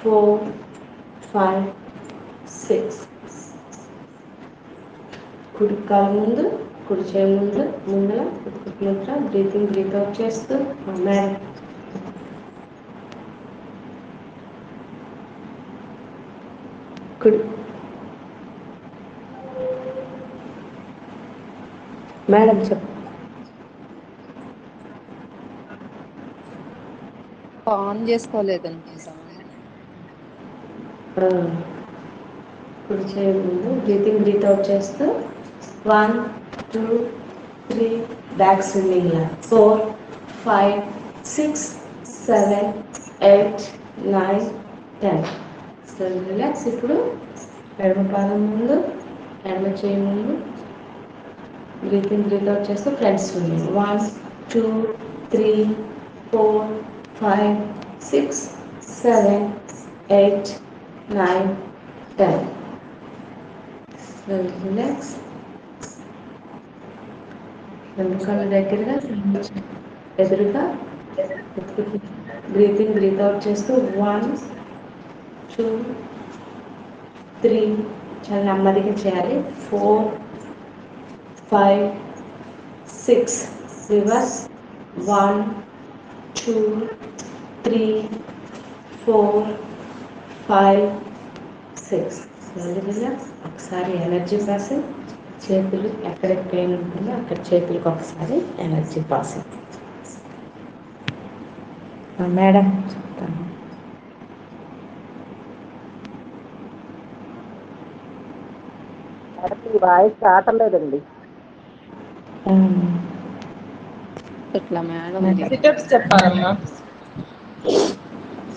4, 5, 6. కుడి కాలు ముందు, కుడి చేయి ముందు, ముందర ముద్ర. బ్రీతింగ్ బ్రీత్ అవుట్ చేస్తూ మేడం కుడి మేడం చెప్పు. ఆన్ చేసుకోలేదనుకుంటా మేడం. కుడి చేయి ముందు బ్రీతింగ్ బ్రీత్ అవుట్ చేస్తూ 1, 2, 3 బ్యాక్ స్వింగింగ్ లా 4, 5, 6, 7, 8, 9, 10. So relax. ఇప్పుడు ఎడమ పాదం ముందు, ఎడమ చేయి ముందు బ్రీతింగ్ బ్రీత్ అవుట్ చేస్తూ ఫ్రంట్ స్వింగింగ్ 1, 2, 3, 4, 5, 6, 7, 8, 9, 10. రిలాక్స్. రెండు కళ్ళు దగ్గరగా ఎదురుగా బ్రీతింగ్ బ్రీత్ అవుట్ చేస్తూ 1, 2, 3 చాలా నెమ్మదిగా చేయాలి. 4, 5, 6 రివర్స్ 1, 2, 3, 4, 5, 6. రిలాక్స్. ఒకసారి ఎనర్జీ పాసింగ్. చేతులు ఎక్కడ పెయిన్ ఉంటుందో అక్కడ చేతులకు ఒకసారి ఎనర్జీ పాసింగ్. మేడం చెప్తాను. మేడం మీ వాయిస్ రావటం లేదండి. ఇట్లా మేడంది. సిటప్స్ చెప్పాలమ్మా.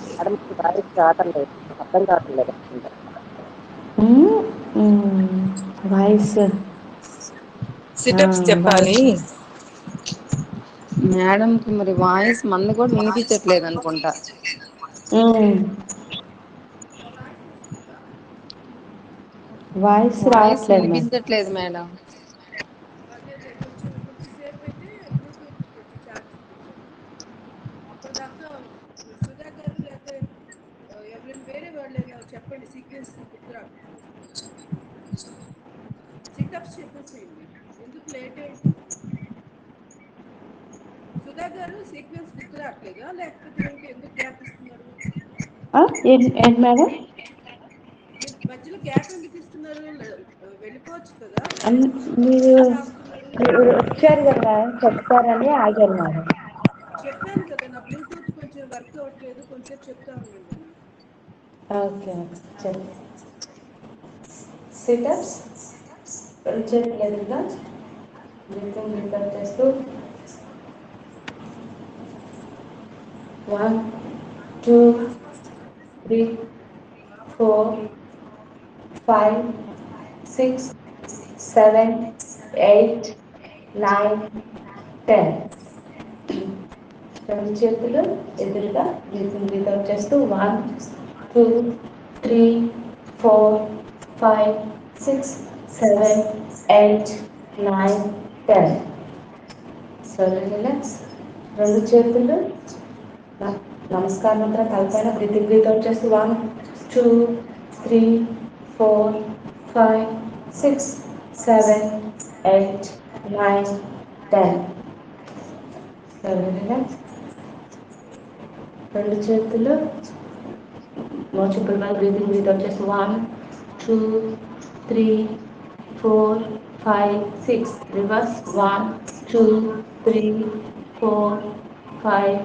మేడం మీ వాయిస్ రావటం లేదు, అర్థం కావట్లేదు అనుకుంటా. వాయిస్ సిటప్స్ చెప్పాలి. వాయిస్ మేడంకి మరి వాయిస్ మంది కూడా వినిపించట్లేదు అనుకుంటా. వాయిస్ రావట్లేదు మేడం. వినిపించట్లేదు మేడం. అదేలే కొంచెం సేపు అయితే బ్లూటూత్ కొంచెం ఛార్జింగ్ పెట్టాను. అప్పటిదాకా సుధా గారు లేకపోతే ఎవరైనా వేరే వాళ్ళైనా చెప్పండి. సీక్వెన్స్ గుర్తు రావట్లేదు. సిటప్స్ చెప్పేసేయండి. ఎందుకు లేట్ ఏంటి? సుధా గారు సీక్వెన్స్ గుర్తు రావట్లేదా లేకపోతే ఏంటి? ఎందుకు గ్యాప్ ఇస్తున్నారు? ఏంటి మేడం? మీరు మధ్యలో గ్యాప్ ఎందుకు ఇస్తున్నారు? వెళ్ళిపోవచ్చు కదా, మీరు ఎందుకు ఆపుతున్నారు? వచ్చారు కదా చెప్తారని ఆగాను మేడం. చెప్పాను కదా నా బ్లూటూత్ కొంచెం వర్క్ అవ్వట్లేదు, కొంచెం చెప్తా ఉండండి అని. ఓకే చెప్పండి. సిటప్స్ చేతులు ఎదురుగా బ్రీతింగ్ బ్రీత్ అవుట్ చేస్తూ 1, 2, 3, 4, 5, 6, 7, 8, 9, 10. రెండు చేతులు ఎదురుగా బ్రీతింగ్ బ్రీత్ అవుట్ చేస్తూ 1, 2, 3, 4, 5, 6, 7, 8, 9, 10. So relax. రెండు చేతులు నమస్కారం ముద్ర తలపైన బ్రీతింగ్ బ్రీత్ అవుట్ చేస్తూ 1, 2, 3, 4, 5, 6, 7, 8, 9, 10. So relax. రెండు చేతులు మోచిపుల్ బ్రీతింగ్ బ్రీత్ అవుట్ చేస్తూ 1, 2, 3, 4, 5, 6 రివర్స్ 1, 2, 3, 4, 5,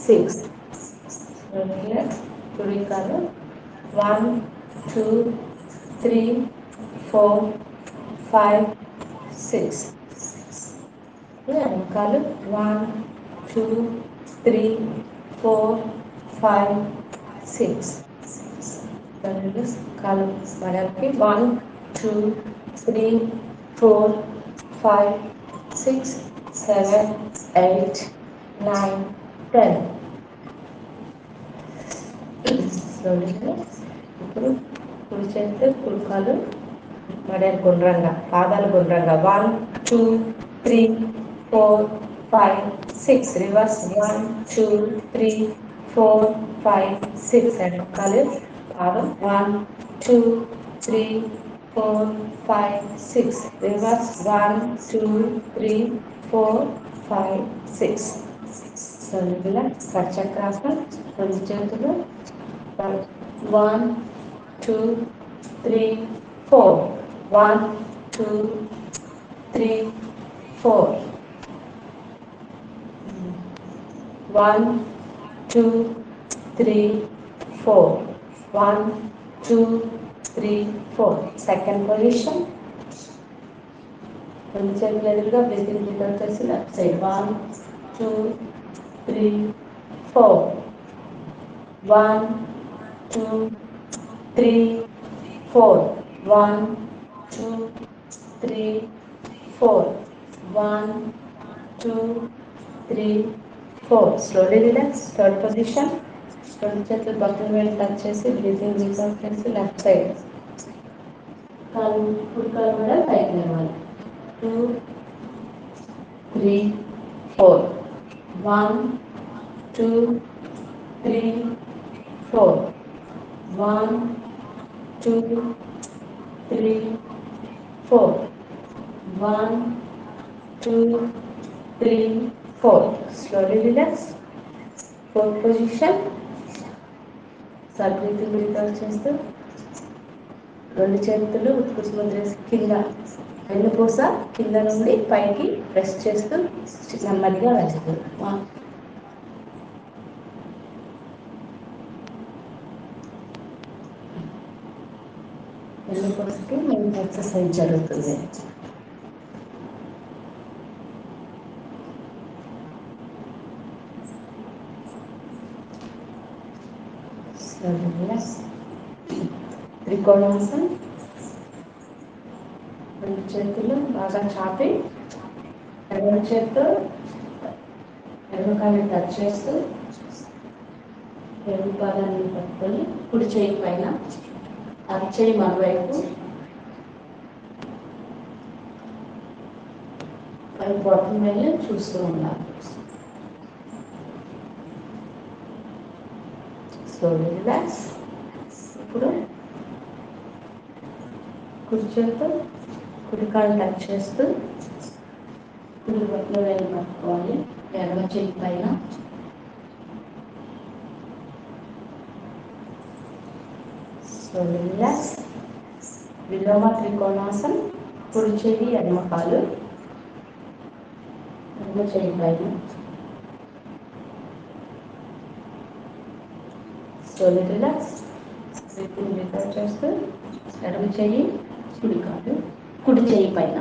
6. రిలాక్స్. కుడి కాలు 1, 2, 3, 4, 5, 6. వెనకాలు 1, 2, 3, 4, 5, 6. కాలు మరొకటి 1, 2, 3, 4, 5, 6, 7, 8, 9, 10. ఇప్పుడు కుడి చేస్తే కుడి కాలు మడేలు గుండ్రంగా, పాదాలు గుండ్రంగా 1, 2, 3, 4, 5, 6 రివర్స్ 1, 2, 3, 4, 5 6 ఎడమకాలు పాదం 1 2 3 4 5 6 రివర్స్ 1 2 3 4 5 6 సరిగ్గా కర్చక్రాసనం రెండు చేతులు 1 2 3 4 1 2 3 4 1 2 3 4 1 2 3 4 సెకండ్ పొజిషన్ రెండు చేతులు ఎదురుగా బ్రీతింగ్ రిటర్న్ చేసి left side 1 2 3 4 1 2 3 4 1 2 3 4 1 2 3 4 slowly relax third position రెండు చేతులు పక్కన మీద టచ్ చేసి బ్రీతింగ్ రిటర్న్ చేసి లెఫ్ట్ సైడ్ కాలు కుడి కాలు కూడా పైకి లేవాలి 2 3 4 1 2 3 4 1 2 3 4 1 2 3 4 slowly relax fourth position breathing return చేస్తూ రెండు చేతులు ఉత్కృష్ట ముద్ర కింద వెన్నుపూస కింద నుండి పైకి ప్రెస్ చేస్తూ నెమ్మదిగా వెళ్తుంది వెన్నుపూసకి మెయిన్ ఎక్సర్సైజ్ జరుగుతుంది త్రికోణాసనం రెండు చేతులు బాగా చాపి ఎడమ చేత్తో ఎడమ కాళ్ళని టచ్ చేస్తూ ఎడమ పాదాన్ని పట్టుకొని కుడి చేయి పైన అరచేయి మరోవైపు పై బాటం వెళ్ళి చూస్తూ ఉండాలి స్లోలీ రిలాక్స్ ఇప్పుడు కుడి చేత్తో కుడి కాళ్ళు టచ్ చేస్తూ కుడి బట్టలో వెళ్ళి పట్టుకోవాలి ఎడమ చేయి పైన స్లోలీ రిలాక్స్ విలోమ త్రికోణాసనం కుడి చేయి ఎడమ కాలు ఎడమ చేయి పైన స్లోలీ రిలాక్స్ బ్రీతింగ్ రిటర్న్ చేస్తూ ఎడమ చేయి కుడి కాలు కుడి చేయి పైన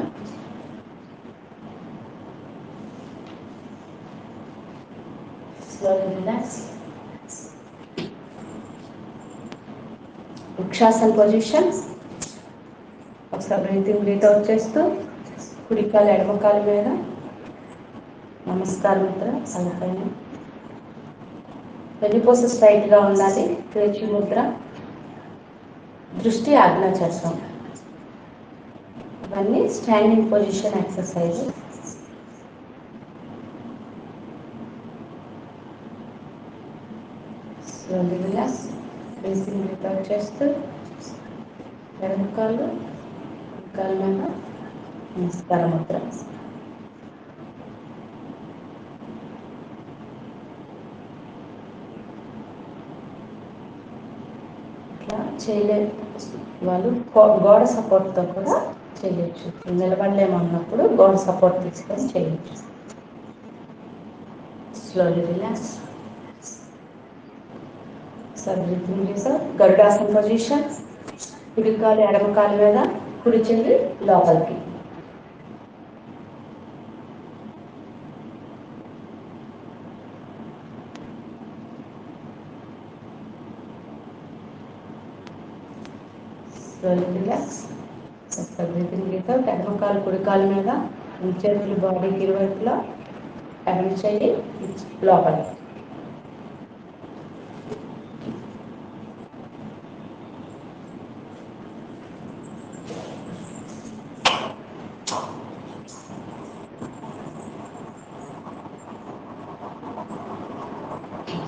స్లోలీ రిలాక్స్ వృక్షాసన పొజిషన్ ఒకసారి బ్రీతింగ్ రిటర్న్ చేస్తూ కుడి కాలు ఎడమ కాలు మీద నమస్కారం ముద్ర తలపైన వెన్నుపూస స్ట్రైట్గా ఉండాలి పేచి ముద్ర దృష్టి ఆజ్ఞా చేస్తాం ఇవన్నీ standing position exercise slowly relax breathing return చేస్తూ ఎడమ కాళ్ళు కాళ్ళ మీద నమస్కార ముద్ర ఇట్లా చేయలేదు వాళ్ళు గోడ సపోర్ట్తో కూడా చేయొచ్చు నిలబడలేమన్నప్పుడు గోడ సపోర్ట్ తీసుకొని చేయొచ్చు స్లోలీ రిలాక్స్ బ్రీతింగ్ చేసాం గరుడాసన పొజిషన్ కుడి కాలు ఎడమ కాలు మీద కుడి చెయ్యి లోపలికి స్లోలీ రిలాక్స్ బ్రీతింగ్ చేసాం ఎడమ కాలు కుడి కాలు మీద చేతులు బాడీకి ఇరువైపులా ఎడమ చెయ్యి లోపలికి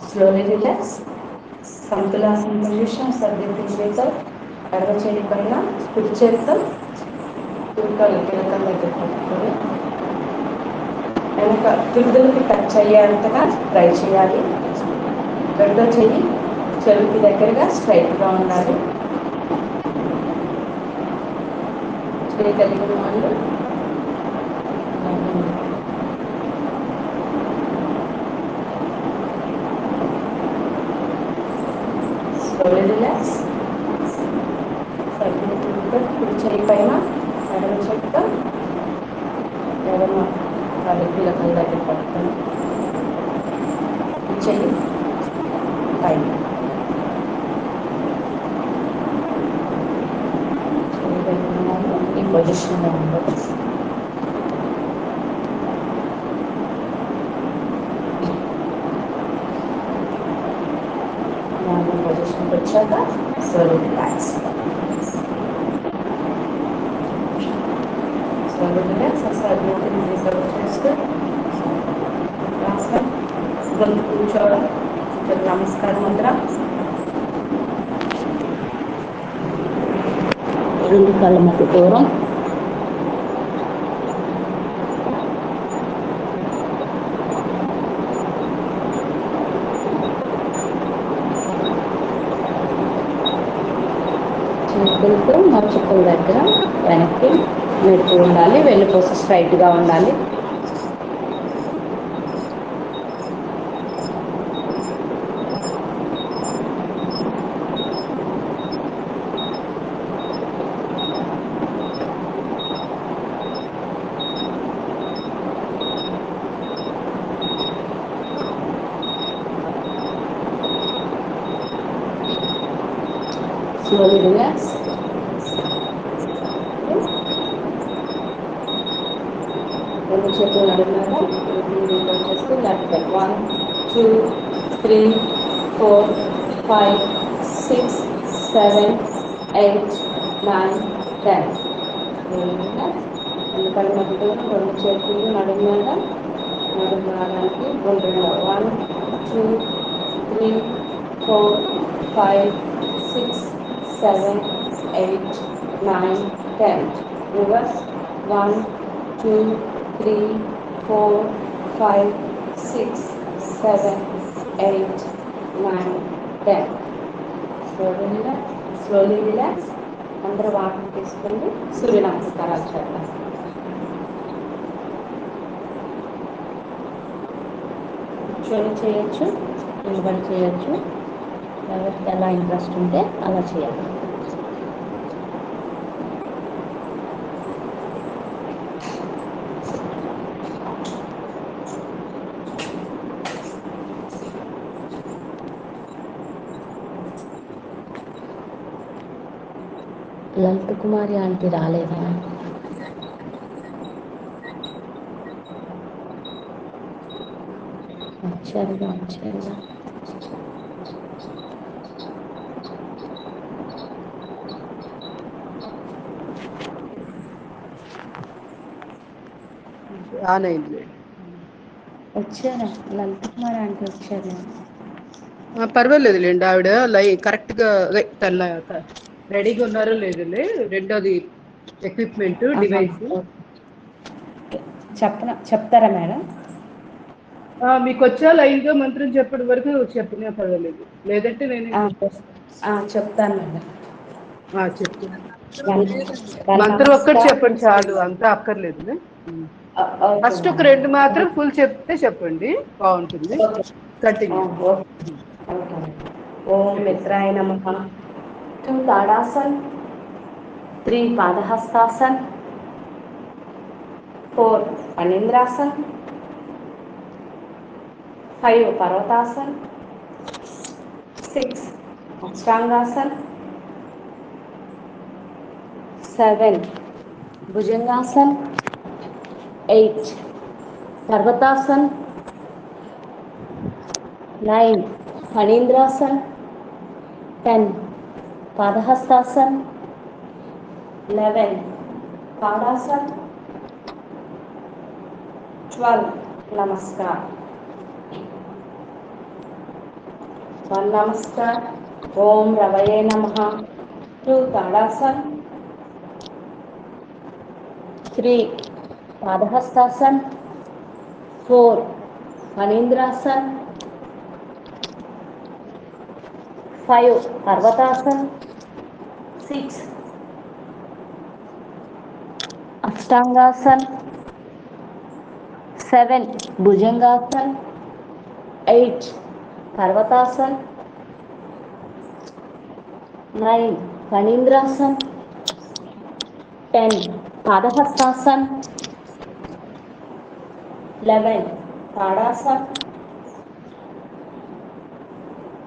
slowly relax సమతులాసన పొజిషన్, సర్ది తిరిగేతో ఎడమ చేయి పైన కుడి చేతితో తూకాలు పిలకల దగ్గర పట్టుకొని వెనక పిడుదలకి టచ్ అయ్యేంతగా ట్రై చేయాలి. రెండో చెయ్యి చెవికి దగ్గరగా స్ట్రైట్గా ఉండాలి. చేయగలిగిన వాళ్ళు స్లోలీ రిలాక్స్. కుడి చేయి పైన ఎడమ చేతితో ఎడమ కాలి పిలకల దగ్గర పట్టుకొని చెయ్యి పైన చేయగలిగిన వాళ్ళు ఈ పొజిషన్లో ఉండవచ్చు. నార్మల్ పొజిషన్కి వచ్చాక స్లోలీ రిలాక్స్. Slowly relax. అసలు రిజర్వ్ చేస్తూ ఆసనం గొంతు కూర్చోవడం, నమస్కారం ముద్ర. రెండు కళ్ళ మధ్య దూరం. చేతులతో మోచుకుల దగ్గర వెనక్కి నెడుతూ ఉండాలి. వెన్నుపూస స్ట్రైట్గా ఉండాలి. Slowly relax. రెండు చేతులు నడుములాగా వచ్చేస్తూ లెఫ్ట్ లెగ్ 1 2 3 4 5 6 7 8 9 10. రెండు కళ్ళు మధ్యలో రెండు చేతులు నడుము మీద నడుము భాగానికి గుండ్రంగా 1 2 3 4 5 6 7 8 9 10. Reverse 1 2 3 4 5 6 7 8 9 10. Slowly relax. అందరూ వాటర్ తీసుకుంటూ సూర్య నమస్కారాలు చేద్దాం. కూర్చొని చేయొచ్చు, నిలబడి చేయొచ్చు. ఎవరికి ఎలా ఇంట్రెస్ట్ ఉంటే అలా చేయాలి. లలిత కుమారి ఆంటీ రాలేదా? వచ్చారుగా. ఆన్ అయింది. వచ్చారా? లలిత కుమారి ఆంటీ వచ్చారా? పర్వాలేదులేండి. ఆవిడ కరెక్ట్గా రెడీగా ఉన్నారో లేదులే. రెండోది ఎక్విప్మెంట్ డివైస్ చెప్తారా మేడం? మీకు వచ్చా లైన్గా మంత్రం చెప్పడం వరకు చెప్పినా పర్వాలేదు. లేదంటే నేను చెప్తాను మేడం. చెప్తాను. వన్ మంత్రం ఒక్కటి నమస్కార్. చెప్పండి చాలు, అంతా అక్కర్లేదు. ఫస్ట్ ఒక రెండు మాత్రం ఫుల్ చెప్తే చెప్పండి, బాగుంటుంది. కంటిన్యూ. ఓం మిత్రాయ నమః. 2 tadasana, 3 Padahastasan, 4 ఫణీంద్రాసన్, 5 పర్వతాసన్, 6 అష్టాంగాసన్, 7 bhujangasan, 8 పర్వతాసన్, 9 ఫణీంద్రాసన్, 10 Padahastasan, 11 tadasana, 12 namaskar. 1 namaskar. Om Ravaye Namaha. 2 Tadasana. 3 Padahastasana. 4 Manindrasana. 5 Parvatasana. 6 Ashtangasana. 7 Bhujangasana. 8 Parvatasana. 9 Manindrasana. 10 Padahastasana. 11 Tadasana.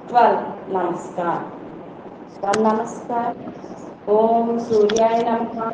12 Namaskar. One Namaskar. Om Suryaya Namaha.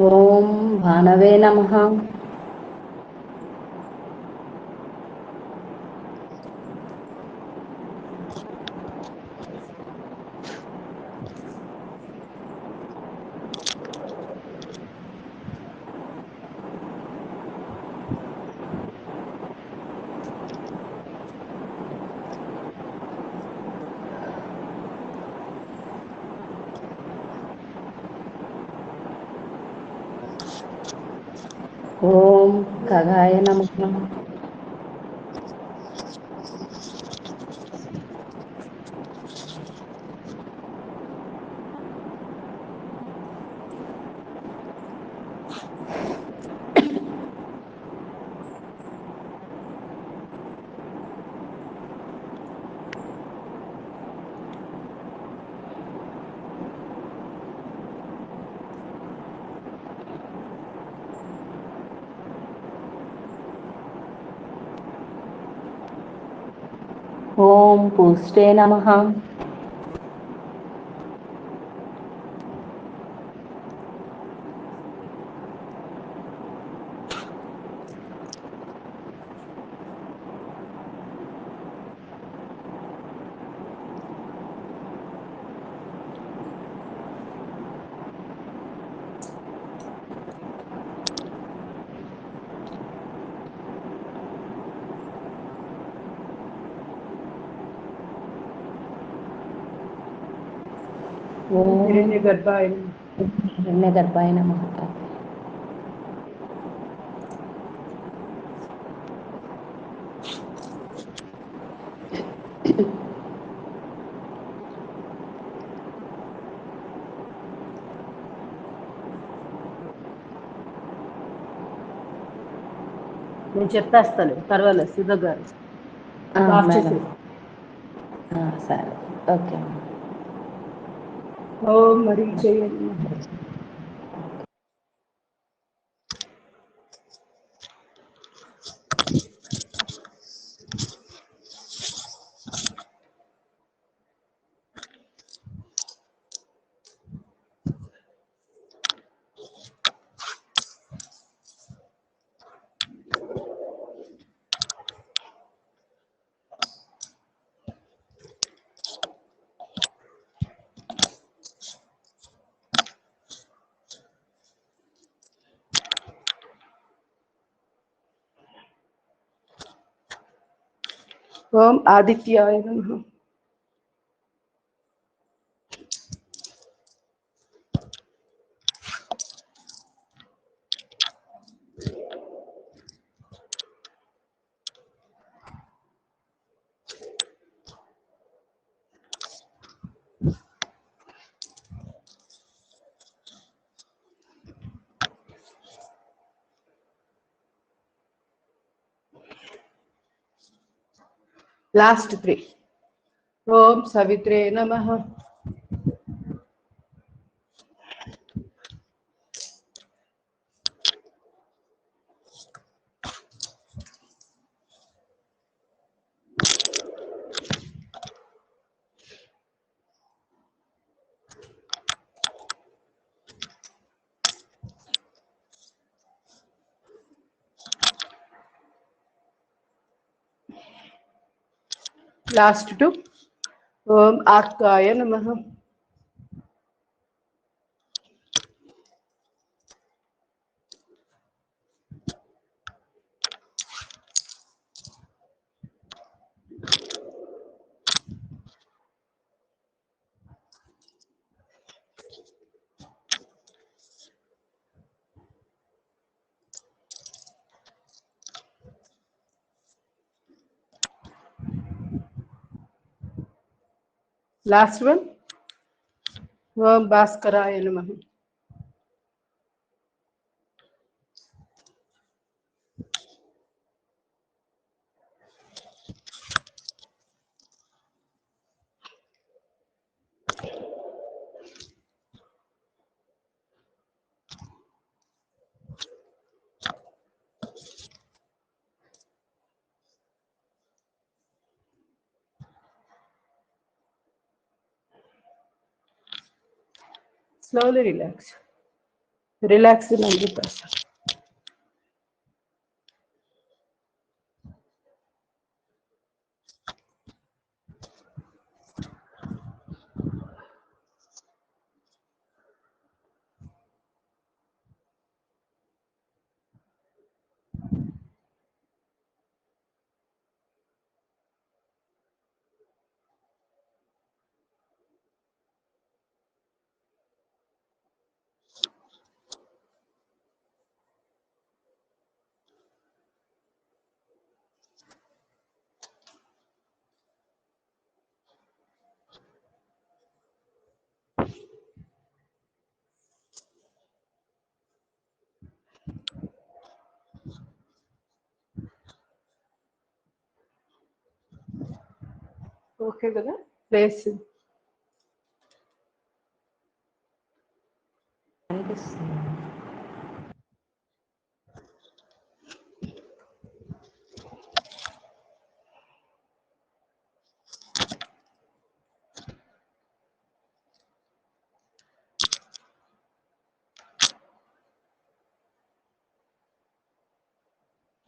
ఓం భానవే నమః. ఓం ఖగాయ నమః. ఓం పుష్టే నమః. ఓం హిరణ్యగర్భాయ హిరణ్యగర్భాయ నమః. నేను చెప్పేస్తాను, పర్వాలేదు సుధా గారు. ఆఫ్ మేడం చేసేసి. సరే ఓకే. ఓం మరి చేయండి. ఓం ఆదిత్యాయ నమః. లాస్ట్ 3. ఓం సవిత్రే నమః. Last two. Om Arkaya Namaha. Last one. Om Bhaskaraya Namaha. Slowly relax. Relax in 100%. Okay, కదా ప్లేస్ అనిపిస్తుంది.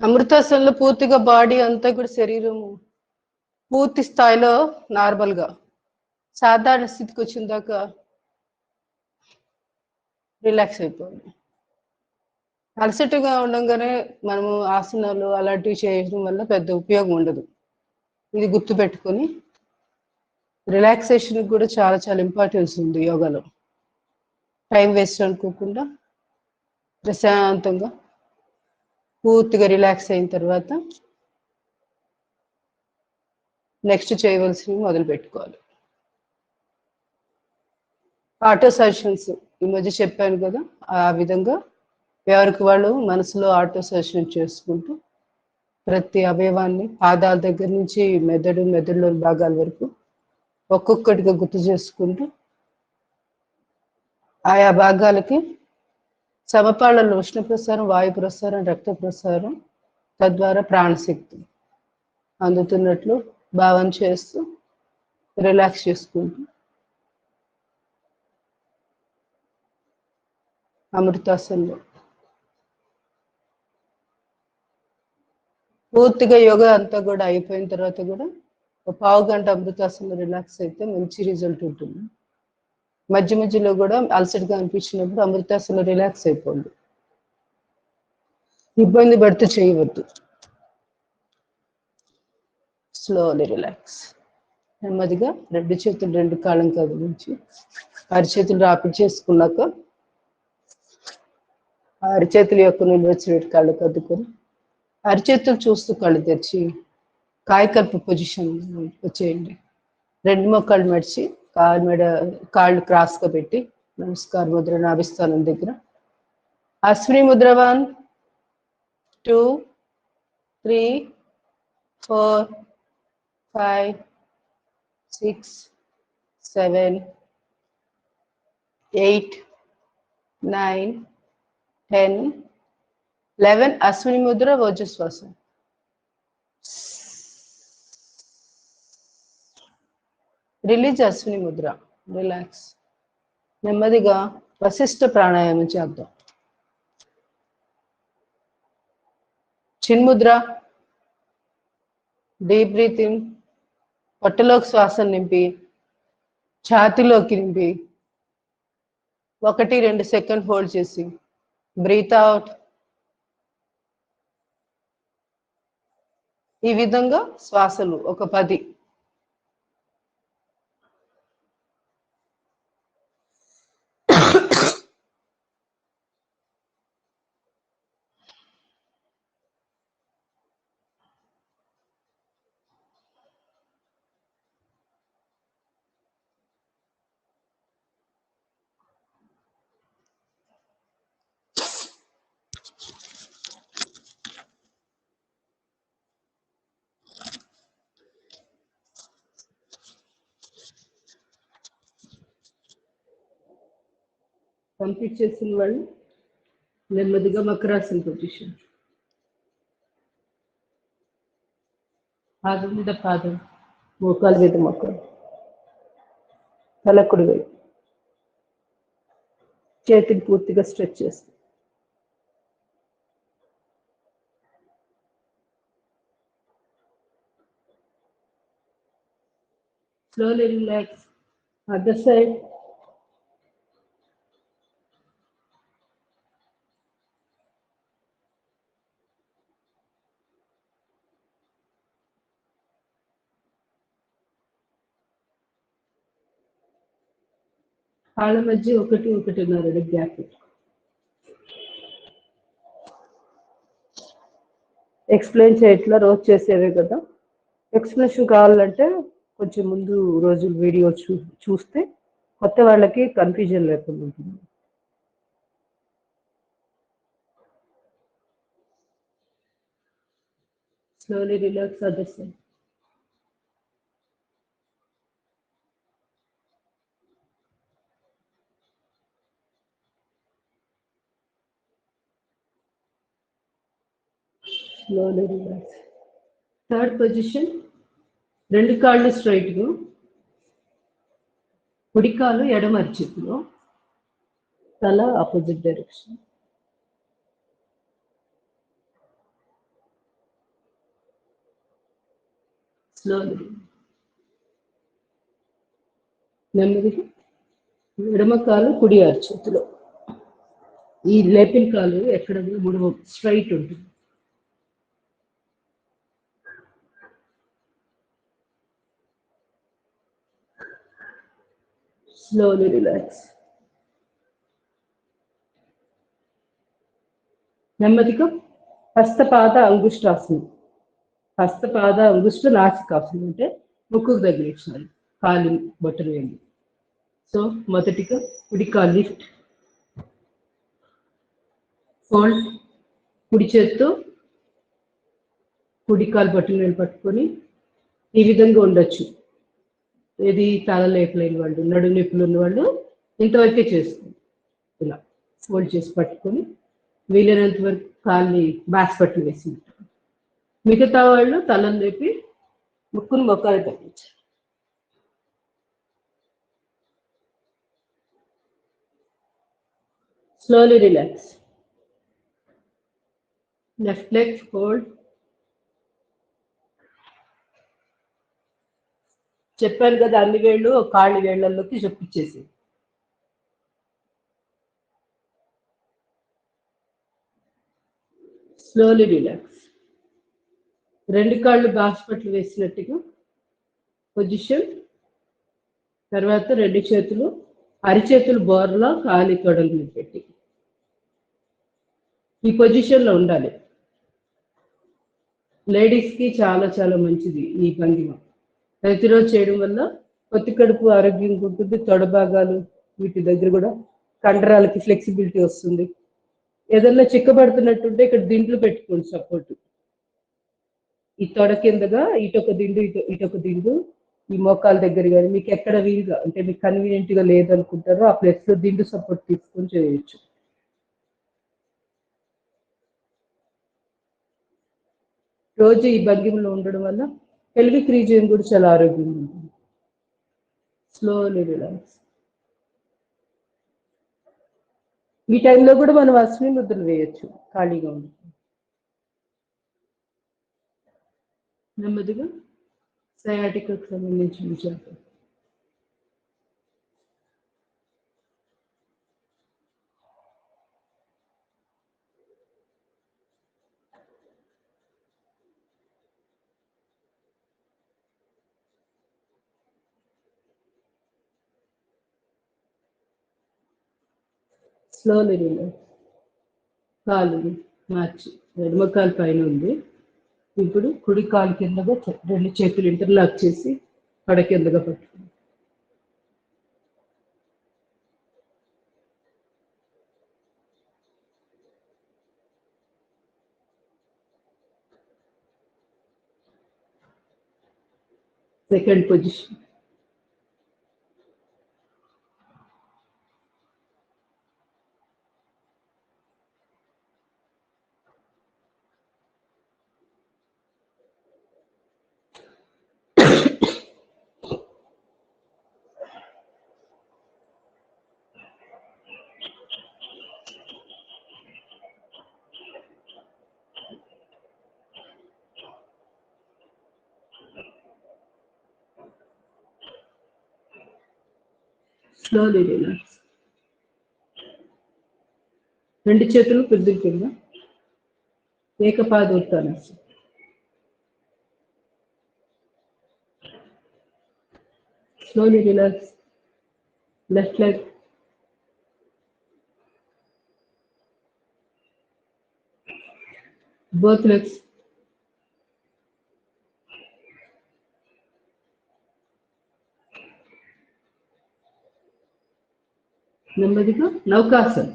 అమృతాసనంలో పూర్తిగా బాడీ అంతా కూడా శరీరము పూర్తి స్థాయిలో నార్మల్గా సాధారణ స్థితికి వచ్చిన దాకా రిలాక్స్ అయిపోయింది. అలసటగా ఉండగానే మనము ఆసనాలు అలాంటివి చేయడం వల్ల పెద్ద ఉపయోగం ఉండదు. ఇది గుర్తుపెట్టుకొని రిలాక్సేషన్ కూడా చాలా చాలా ఇంపార్టెన్స్ ఉంది యోగాలో. టైం వేస్ట్ అనుకోకుండా ప్రశాంతంగా పూర్తిగా రిలాక్స్ అయిన తర్వాత నెక్స్ట్ చేయవలసినవి మొదలు పెట్టుకోవాలి. ఆటో సజెషన్స్ ఈ మధ్య చెప్పాను కదా, ఆ విధంగా ఎవరికి వాళ్ళు మనసులో ఆటో సజెషన్ చేసుకుంటూ ప్రతి అవయవాన్ని పాదాల దగ్గర నుంచి మెదడులోని భాగాల వరకు ఒక్కొక్కటిగా గుర్తు చేసుకుంటూ ఆయా భాగాలకి సమపాళ్లలో ఉష్ణ ప్రసారం, వాయు ప్రసారం, రక్త ప్రసారం, తద్వారా ప్రాణశక్తి అందుతున్నట్లు భావన చేస్తూ రిలాక్స్ చేసుకుంటూ అమృతాసనంలో పూర్తిగా యోగా అంతా కూడా అయిపోయిన తర్వాత కూడా ఒక పావు గంట అమృతాసనంలో రిలాక్స్ అయితే మంచి రిజల్ట్ ఉంటుంది. మధ్య మధ్యలో కూడా అలసటగా అనిపించినప్పుడు అమృతాసనంలో రిలాక్స్ అయిపోండి, ఇబ్బంది పడుతూ చేయవద్దు. Slowly relax. నెమ్మదిగా రెండు చేతులు రెండు కాళ్ళం కదిలించి అరిచేతులు రాపిడి చేసుకున్నాక అరిచేతుల యొక్క నుండి వచ్చినట్టు కళ్ళు కద్దుకొని అరిచేతులు చూస్తూ కళ్ళు తెరిచి కాయకల్ప పొజిషన్ వచ్చేయండి. రెండు మోకాళ్ళు మడిచి కాళ్ళు క్రాస్గా పెట్టి నమస్కార ముద్ర నాభిస్థానం దగ్గర. అశ్విని ముద్ర 1 2 3 4 5 6 7 8 9 10 11. అశ్విని ముద్ర ఓజస్వాసం. రిలీజ్ అశ్విని ముద్ర. రిలాక్స్. నెమ్మదిగా వశిష్ఠ ప్రాణాయామం చేద్దాం. చిన్ముద్ర. డీప్ బ్రీత్ ఇన్, పొట్టలోకి శ్వాస నింపి ఛాతిలోకి నింపి 1-2 సెకండ్ హోల్డ్ చేసి బ్రీత్ అవుట్. ఈ విధంగా శ్వాసలు ఒక 10. కంప్లీట్ చేసిన వాళ్ళు నెమ్మదిగా మకరాసన పొజిషన్. పాదం మీద పాదం, మోకాలు మీద మోకాలు, తల కుడి వైపు, చేతిని పూర్తిగా స్ట్రెచ్ చేస్తాం. Slowly relax. Other side. కాళ్ళ మధ్య 1-1.5 అడుగు గ్యాప్. ఎక్స్ప్లెయిన్ చేయట్లా, రోజు చేసేవే కదా. ఎక్స్ప్లెనేషన్ కావాలంటే కొంచెం ముందు రోజు వీడియో చూస్తే కొత్త వాళ్ళకి కన్ఫ్యూజన్ లేకుండా ఉంటుంది. Slowly relax. Other side. Slowly relax. Third position, 2 కాళ్ళు స్ట్రైట్గా, కుడి కాలు ఎడమ అరిచేతిలో, తల ఆపోజిట్ డైరెక్షన్. స్లోలీ నెమ్మదిగా ఎడమ కాలు కుడి అరిచేతిలో, ఈ లేపిన కాలు ఎక్కడ కూడా స్ట్రైట్ ఉంటుంది. Slowly relax. నెమ్మదిగా హస్తపాద అంగుష్టాసనం. హస్తపాద అంగుష్ట నాసికాసనం అంటే ముక్కుకు తగిలించాలి, కాలి బొట్టలు వేయండి. సో మొదటిగా కుడి కాలు లిఫ్ట్, ఫోల్డ్. కుడి చేత్తో కుడి కాలు బొట్టలు వేలు పట్టుకొని ఈ విధంగా ఉండొచ్చు. ఏది తల లేపలేని వాళ్ళు, నడు నొప్పులు ఉన్న వాళ్ళు ఇంతవరకే చేస్తుంది. ఇలా ఫోల్డ్ చేసి పట్టుకొని వీలైనంత వరకు కాళ్ళని బాస్పట్లు వేసి, మిగతా వాళ్ళు తలను లేపి ముక్కును మొక్కలు తగ్గించారు. Slowly relax. Left leg hold. చెప్పాను కదా, అన్ని వేళ్ళు కాళ్ళు వేళ్లలోకి చొప్పించేసి. Slowly relax. 2 కాళ్ళు బాస్పట్లు వేసినట్టుగా పొజిషన్. తర్వాత 2 చేతులు అరిచేతులు బోర్లా కాలి తొడలు పెట్టి ఈ పొజిషన్లో ఉండాలి. లేడీస్కి చాలా చాలా మంచిది ఈ భంగిమ. ప్రతిరోజు చేయడం వల్ల పొత్తి కడుపు ఆరోగ్యంగా ఉంటుంది. తొడ భాగాలు వీటి దగ్గర కూడా కండరాలకి ఫ్లెక్సిబిలిటీ వస్తుంది. ఏదన్నా చిక్కబడుతున్నట్టుంటే ఇక్కడ దిండ్లు పెట్టుకోండి సపోర్ట్. ఈ తొడ కిందగా ఇటొక దిండు ఇటొక దిండు, ఈ మోకాల దగ్గర కానీ మీకు ఎక్కడ వీలుగా అంటే మీకు కన్వీనియంట్గా లేదనుకుంటారో ఆ ప్లేస్లో దిండు సపోర్ట్ తీసుకొని చేయొచ్చు. రోజు ఈ భంగిమలో ఉండడం వల్ల పెల్విక్ రీజియన్ కూడా చాలా ఆరోగ్యంగా ఉంటుంది. Slowly relax. ఈ టైంలో కూడా మనం అశ్విని ముద్రలు వేయచ్చు ఖాళీగా ఉంటుంది. నెమ్మదిగా సయాటికకు సంబంధించిన విషయాలు. Slowly relax. కాలు మార్చి ఎడమ కాలు పైన ఉంది. ఇప్పుడు కుడి కాలు కిందగా రెండు చేతులు ఇంటర్లాక్ చేసి పడ కిందగా పట్టుకుంది. Second position. Slowly relax. రెండు చేతులు పెద్దల కింద ఏకపాదోత్తానాసనం. Slowly relax. Left leg. Both legs. నెమ్మదిగా నౌకాసన్.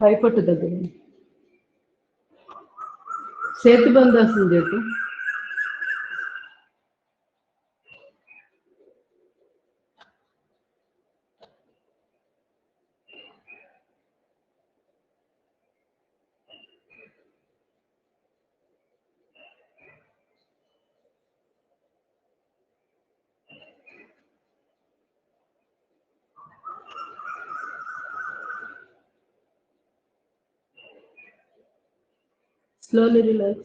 పైపట్టు దగ్గర సేతుబంధాసనం చేద్దాం. Slowly relax.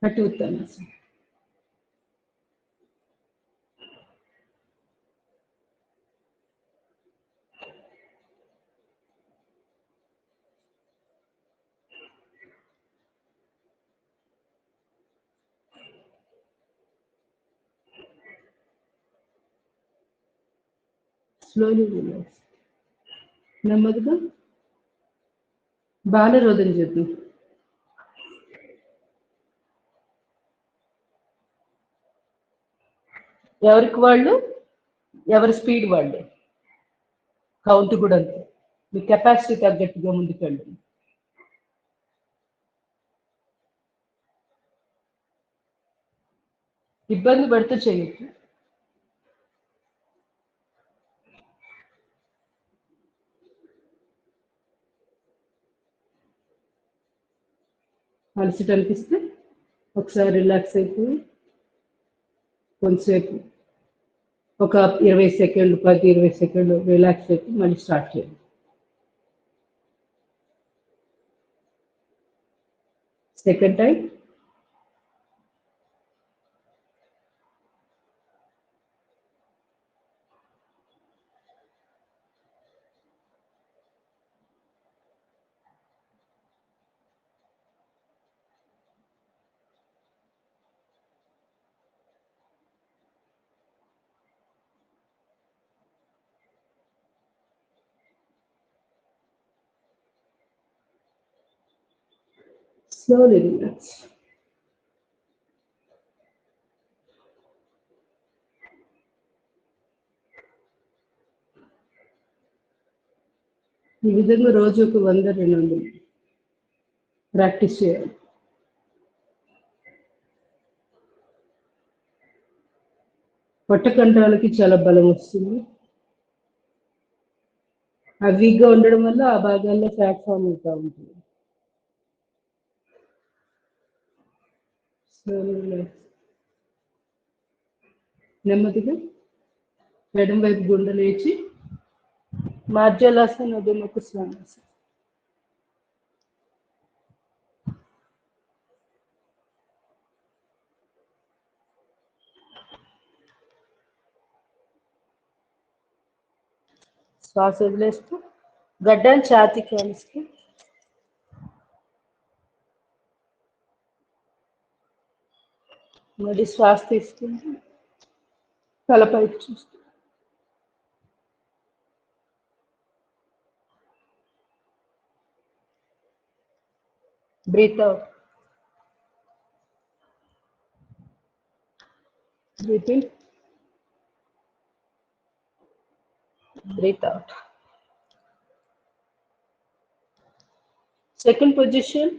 Kati Uttanasana. Slowly relax. నెమ్మదిగా బాలరోధన చేద్దాం. ఎవరికి వాళ్ళు ఎవరి స్పీడ్ వాళ్ళు. కౌంట్ కూడా అంతే. మీ కెపాసిటీ తగ్గట్టుగా ముందుకెళ్ళండి. ఇబ్బంది పడితే చేయొచ్చు. అలసిట అనిపిస్తే ఒకసారి రిలాక్స్ అయిపోయి కొంతసేపు ఒక 20 సెకండ్లు 10-20 సెకండ్లు రిలాక్స్ అయిపోయి మళ్ళీ స్టార్ట్ చేయండి. Second time. Slowly relax. ఈ విధంగా రోజు ఒక 100-200 ప్రాక్టీస్ చేయాలి. పొట్టకంఠాలకి చాలా బలం వస్తుంది. ఆ వీక్గా ఉండడం వల్ల ఆ భాగాల్లో ఫ్యాట్ ఫామ్ అవుతూ ఉంటుంది. Slowly relax. నెమ్మదిగా ఎడమ వైపు గుండె లేచి మార్జలాసన అధోముఖ శ్వాసాసన. శ్వాస వదిలేస్తూ గడ్డాన్ని ఛాతీకి కలిస్తూ మళ్ళీ శ్వాస తీసుకుంటూ తలపైకి చూస్తూ breathe out, breath in, breath out. Second position,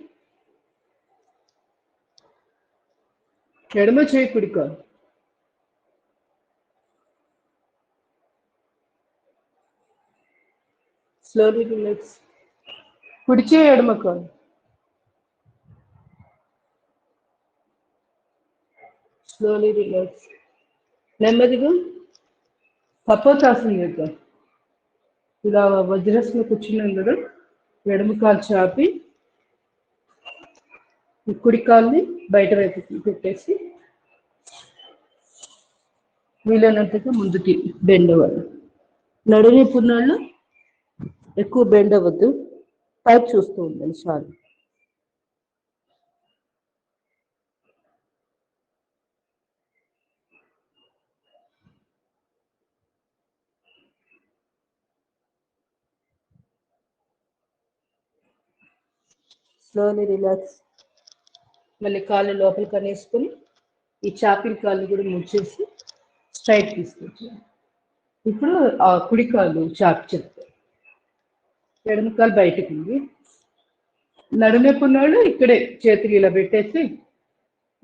ఎడమ చేయి కుడి కాలు. Slowly relax. కుడి చేయి ఎడమ కాలు. Slowly relax. నెమ్మదిగా కపోతాసన చేద్దాం. ఇలా వజ్రాసన కూర్చున్నాం కదా, ఎడమ కాలు చాపి కుడి కాల్ని బయట వైపు పెట్టేసి వీలైనంతగా ముందుకి బెండ్ అవ్వాలి. నడునొప్పి ఉన్నాళ్ళు ఎక్కువ బెండ్ అవ్వద్దు, పైకి చూస్తూ ఉండాలి చాలు. Slowly relax. మళ్ళీ కాళ్ళు లోపలికి అనేసుకొని ఈ చాపిన కాళ్ళు కూడా ముచ్చేసి స్ట్రైట్ తీసుకొచ్చాను. ఇప్పుడు ఆ కుడి కాళ్ళు చాపి చెప్తారు, ఎడమ కాలు బయటకు ఉంది. నడునొప్పి ఉన్నాడు ఇక్కడే చేతులు ఇలా పెట్టేసి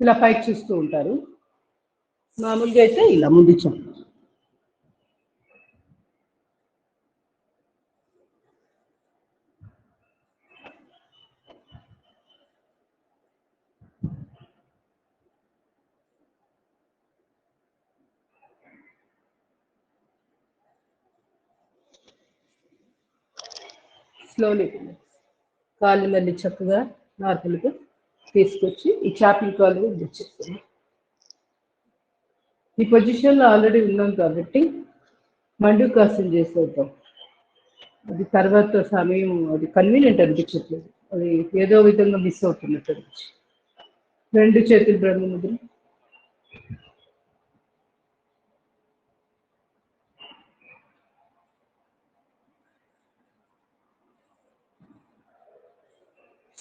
ఇలా పైకి చూస్తూ ఉంటారు. మామూలుగా అయితే ఇలా ముందు చాలు. స్లోలీ కాళ్ళు మళ్ళీ చక్కగా నార్మల్గా తీసుకొచ్చి ఈ చాపిల్ కాళ్ళు తెచ్చేస్తాను. ఈ పొజిషన్లో ఆల్రెడీ ఉన్నాం కాబట్టి మండూకాసన చేసేద్దాం. అది తర్వాత సమయం అది కన్వీనియంట్ అనిపించట్లేదు, అది ఏదో విధంగా మిస్ అవుతున్నట్టు అనిపించి. రెండు చేతులు Brahma mudra.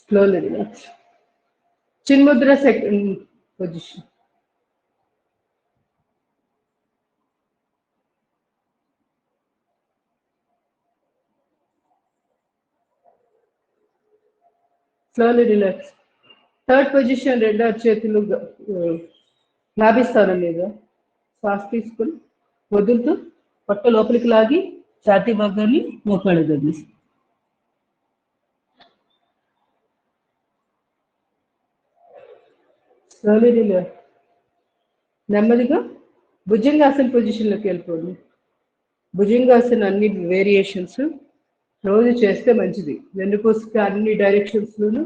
Slowly relax. Chinmudra second position. Slowly relax. Third position, రెండు చేతులు నాభిస్థానం మీద శ్వాస తీసుకుని వదులుతూ పొట్ట లోపలికి లాగి ఛాతీ భాగాన్ని మోకాళ్ళ తగిలిస్తాం. Slowly relax. నెమ్మదిగా భుజంగాసన పొజిషన్లోకి వెళ్ళిపోండి. భుజంగాసన అన్ని వేరియేషన్స్ రోజు చేస్తే మంచిది. వెన్నుపూసకి అన్ని డైరెక్షన్స్లోనూ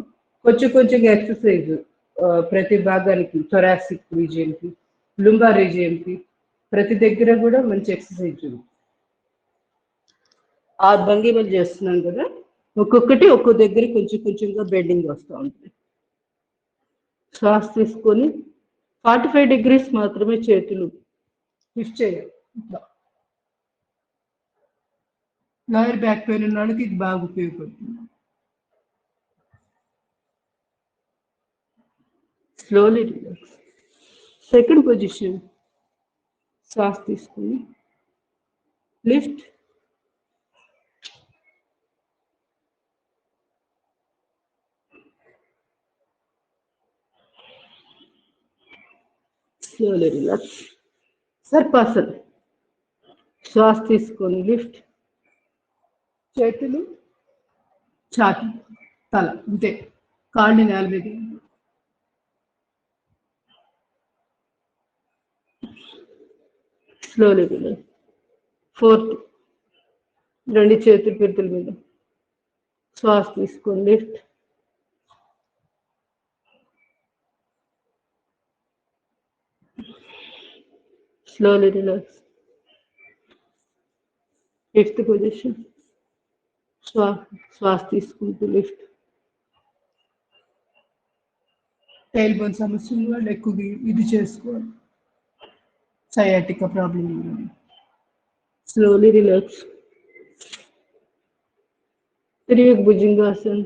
కొంచెం కొంచెం ఎక్సర్సైజ్, ప్రతి భాగానికి, థొరాసిక్ రీజియన్కి, లుంబార్ రీజియన్కి, ప్రతి దగ్గర కూడా మంచి ఎక్సర్సైజ్ ఉంది. ఆ భంగిమలు చేస్తున్నాం కదా, ఒక్కొక్కటి ఒక్కో దగ్గర కొంచెం కొంచెంగా బెండింగ్ వస్తూ ఉంటుంది. శ్వాస తీసుకొని 45 degrees మాత్రమే చేతులు లిఫ్ట్ చేయాలి. లోయర్ బ్యాక్ పెయిన్ ఉన్న వాళ్ళకి ఇది బాగా ఉపయోగపడుతుంది. Slowly relax. సెకండ్ పొజిషన్, శ్వాస తీసుకుని లిఫ్ట్, స్లోలీ రిలాక్స్. సర్పాసన. శ్వాస తీసుకొని లిఫ్ట్, చేతులు ఛాతీ, తల, అంతే. కాళ్ళు నేల మీద. Slowly relax. ఫోర్త్, రెండు చేతులు పిరుతుల మీద. శ్వాస తీసుకోండి. Lift. Slowly relax. Fifth position. శ్వాస తీసుకుంటూ లిఫ్ట్. టైల్ బోన్ సమస్య ఉన్న వాళ్ళు ఎక్కువగా ఇది చేసుకోవాలి. సయాటికా ప్రాబ్లం ఉంది. Slowly relax. తిరిగి భుజంగాసన్.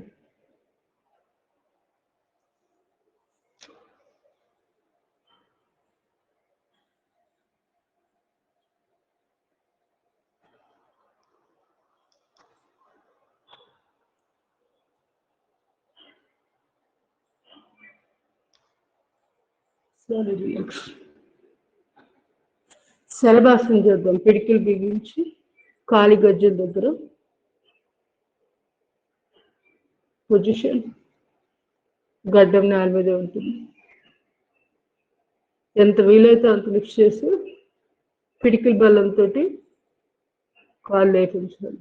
Slowly relax. శలభాసనం చేద్దాం. పిడికిలు బిగించి కాలి గజ్జల దగ్గర పొజిషన్. గడ్డం నేల మీద ఉంటుంది. ఎంత వీలైతే అంత లిఫ్ట్ చేసి పిడికిల బలంతో కాళ్ళు లేపించాలి.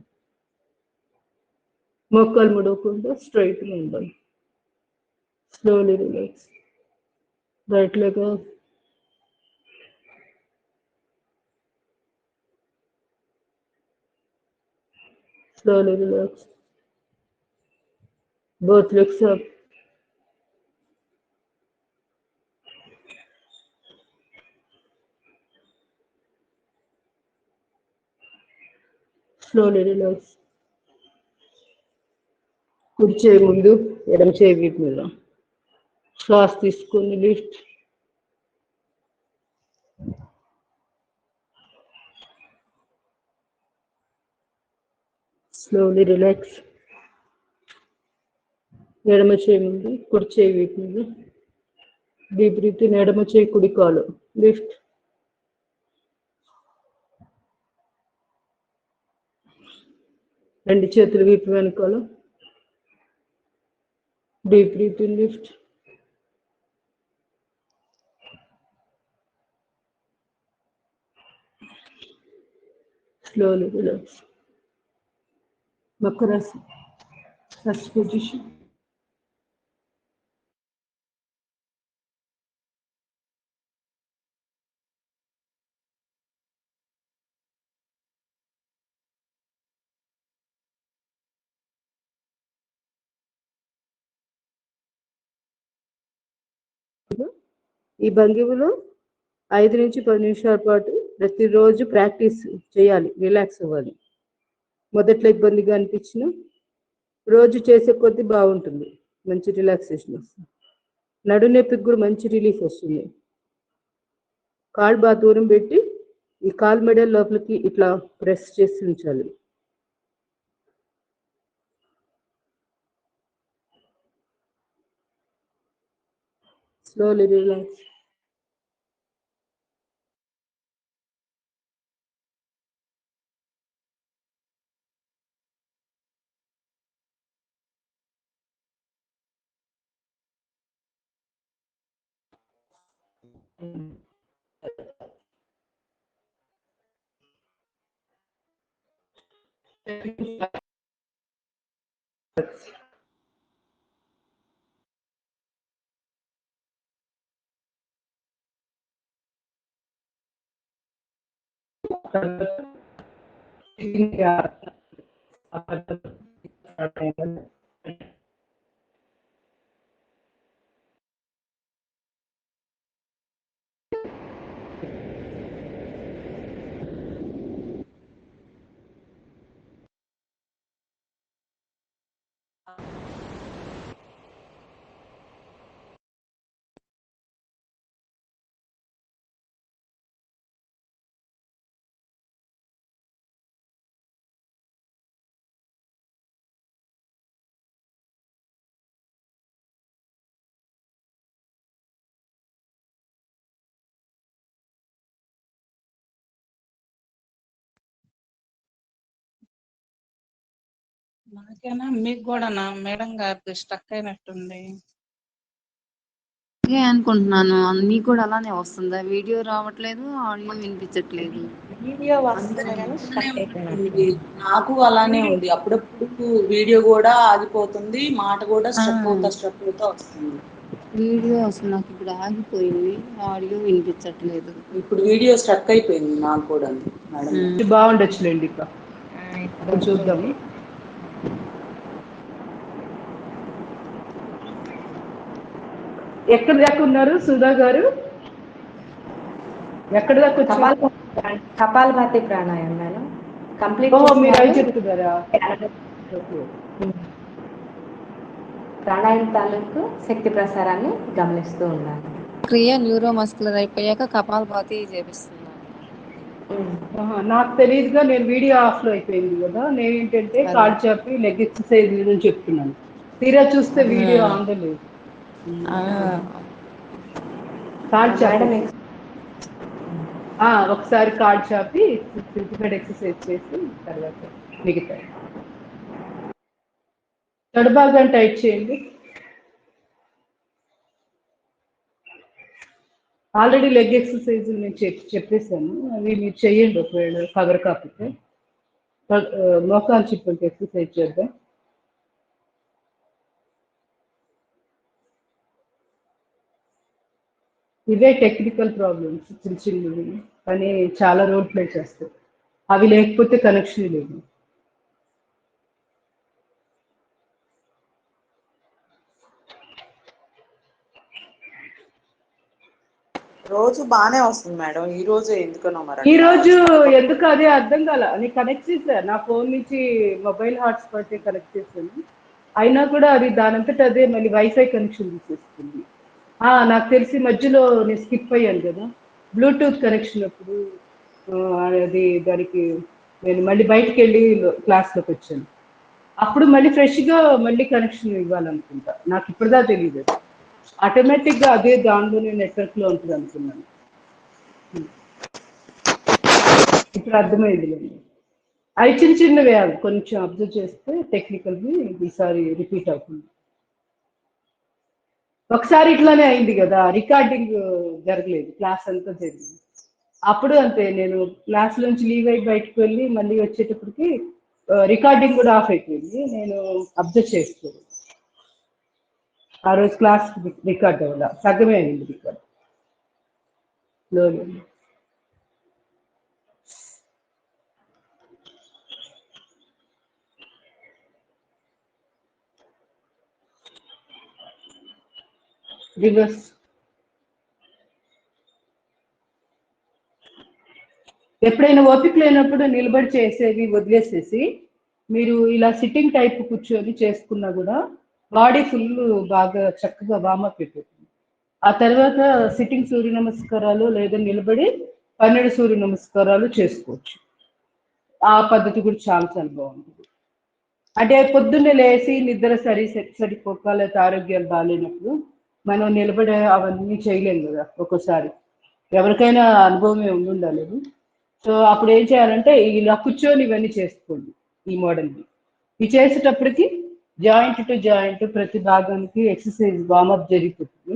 మొక్కలు ముడవకుండా స్ట్రైట్గా ఉండాలి. Slowly relax. Right leg. Slowly relax. Both legs up. Slowly relax. కుడి చేయి ముందు, ఎడమ చేయి వీపు మీద. శ్వాస తీసుకొని లిఫ్ట్. Slowly relax. ఎడమ చేయి ముందు, కుడి చేయి వీపు మీద. Deep breath in. ఎడమ చేయి కుడి కాలు లిఫ్ట్. రెండు చేతులు వీపు వెనుకాల. Deep breath in. Lift. Slowly relax. Makarasana. First position. ఈ భంగిమలో 5 నుంచి 10 నిమిషాల పాటు ప్రతిరోజు ప్రాక్టీస్ చేయాలి. రిలాక్స్ అవ్వాలి. మొదట్లో ఇబ్బందిగా అనిపించిన రోజు చేసే కొద్దీ బాగుంటుంది. మంచి రిలాక్సేషన్ వస్తుంది. నడునొప్పికి కూడా మంచి రిలీఫ్ వస్తుంది. కాళ్ళు బాగా దూరం పెట్టి ఈ కాలు మెడ లోపలికి ఇట్లా ప్రెస్ చేసి ఉంచాలి. Slowly relax. నాకేనా మీకు కూడానా? మేడం గారికి స్టక్ అయినట్టుంది. అందుకే అనుకుంటున్నాను మీకు కూడా అలానే వస్తుందా? వీడియో రావట్లేదు, ఆడియో వినిపించట్లేదు. వీడియో వస్తుంది అందరికి కానీ అలానే స్టక్ ఉంటుంది. అయిపోయినట్టుంది. నాకు అలానే ఉంది. అప్పుడప్పుడు వీడియో కూడా ఆగిపోతుంది, మాట కూడా ఆ, స్ట్రక్ అవుతా వస్తుంది. వీడియో అసలు నాకు ఇప్పుడు ఆగిపోయింది, ఆడియో వినిపించట్లేదు. ఇప్పుడు వీడియో స్ట్రక్ అయిపోయింది నాకు కూడా మేడం. ఇది బాగుండొచ్చులేండి. ఇక ఇప్పుడు ఇప్పుడు చూద్దాము. వస్తుంది. ఎక్కడి దాకా ఉన్నారు సుధా గారు? ఎక్కడి దాకా వచ్చారు? కపాలభాతి ప్రాణాయామం మేడం కంప్లీట్ ఓహో, చేసిన మీరు అవి వాళ్ళు చెప్తున్నారా? ఓకే. ప్రాణాయామం తాలూకు శక్తి ప్రసారాన్ని గమనిస్తూ ఉండాలి. క్రియ న్యూరోమస్కులర్ అయిపోయాక కపాలభాతి చేపిస్తున్నాను. నాకు తెలియదుగా, నేను వీడియో ఆఫ్ లో అయిపోయింది కదా. నేను ఏంటంటే సరే. కాల్ చెప్పి లెగ్ ఎక్సర్సైజ్ అని చెప్తున్నాను. తీరా చూస్తే వీడియో ఆన్ లో లేదు. కాల్ మేడం చెప్పండి. ఒకసారి కాల్ చాపి సింపుల్ ఎక్సర్సైజ్ చేసి తర్వాత మిగతా తొడభాగం టైట్ చేయండి. ఆల్రెడీ లెగ్ ఎక్సర్సైజ్ నేను చెప్పేశాను, అవి మీరు చెయ్యండి. ఒకవేళ కవర్ కాకపోతే మోకాలు చిప్పలకి ఎక్సర్సైజ్ చేద్దాం. ఇవే టెక్నికల్ ప్రాబ్లమ్స్ చిన్న చిన్నవి, కానీ చాలా రోల్ ప్లే చేస్తాయి. అవి లేకపోతే కనెక్షన్ లేదు. రోజు బానే వస్తుంది మేడం, ఈ రోజు ఎందుకనో మరి ఈ అట్లా రోజు స్ట్రక్ ఎందుకు అదే అర్థం కాల. నేను కనెక్ట్ చేశాను, నా ఫోన్ నుంచి మొబైల్ హాట్స్పాట్ కనెక్ట్ చేశాను. అయినా కూడా అది దానంతట అదే మళ్ళీ వైఫై కనెక్షన్ తీసేస్తుంది. నాకు తెలిసి మధ్యలో నేను స్కిప్ అయ్యాను కదా, బ్లూటూత్ కనెక్షన్ అప్పుడు అది దానికి నేను మళ్ళీ బయటకు వెళ్ళి క్లాస్లోకి వచ్చాను. అప్పుడు మళ్ళీ ఫ్రెష్గా మళ్ళీ కనెక్షన్ ఇవ్వాలనుకుంటా. నాకు ఇప్పుడుదా తెలియదు. ఆటోమేటిక్గా అదే దానిలోనే నెట్వర్క్లో ఉంటుంది అనుకున్నాను. ఇప్పుడు అర్థమైంది. అవి చిన్న చిన్నవే, అవి కొంచెం అబ్జర్వ్ చేస్తే టెక్నికల్వి ఈసారి రిపీట్ అవుతుంది. ఒకసారి ఇట్లానే అయింది కదా, రికార్డింగ్ జరగలేదు, క్లాస్ అంతా జరిగింది. అప్పుడు అంతే, నేను క్లాస్ నుంచి లీవ్ అయి బయటకు వెళ్ళి మళ్ళీ వచ్చేటప్పటికి రికార్డింగ్ కూడా ఆఫ్ అయిపోయింది. నేను అబ్జర్వ్ చేసుకోలేదు. ఆ రోజు క్లాస్ రికార్డ్ అవ్వాల, సగమే అయింది రికార్డ్. రివర్స్. ఎప్పుడైనా ఓపిక లేనప్పుడు నిలబడి చేసేవి వదిలేసేసి మీరు ఇలా సిట్టింగ్ టైప్ కూర్చొని చేసుకున్నా కూడా బాడీ ఫుల్ బాగా చక్కగా వామప్ అయిపోతుంది. ఆ తర్వాత సిట్టింగ్ సూర్య నమస్కారాలు లేదా నిలబడి 12 సూర్య నమస్కారాలు చేసుకోవచ్చు. ఆ పద్ధతి కూడా చాలా చాలా బాగుంటుంది. అంటే పొద్దున్నే లేచి నిద్ర సరిపోక లేకపోతే ఆరోగ్యాలు బాగాలేనప్పుడు మనం నిలబడే అవన్నీ చేయలేము కదా ఒక్కోసారి. ఎవరికైనా అనుభవమే ఉండాలి. సో అప్పుడు ఏం చేయాలంటే ఇలా కూర్చొని ఇవన్నీ చేసుకోండి. ఈ మోడల్ని ఇవి చేసేటప్పటికి జాయింట్ టు జాయింట్ ప్రతి భాగానికి ఎక్సర్సైజ్ వామప్ జరిగిపోతుంది.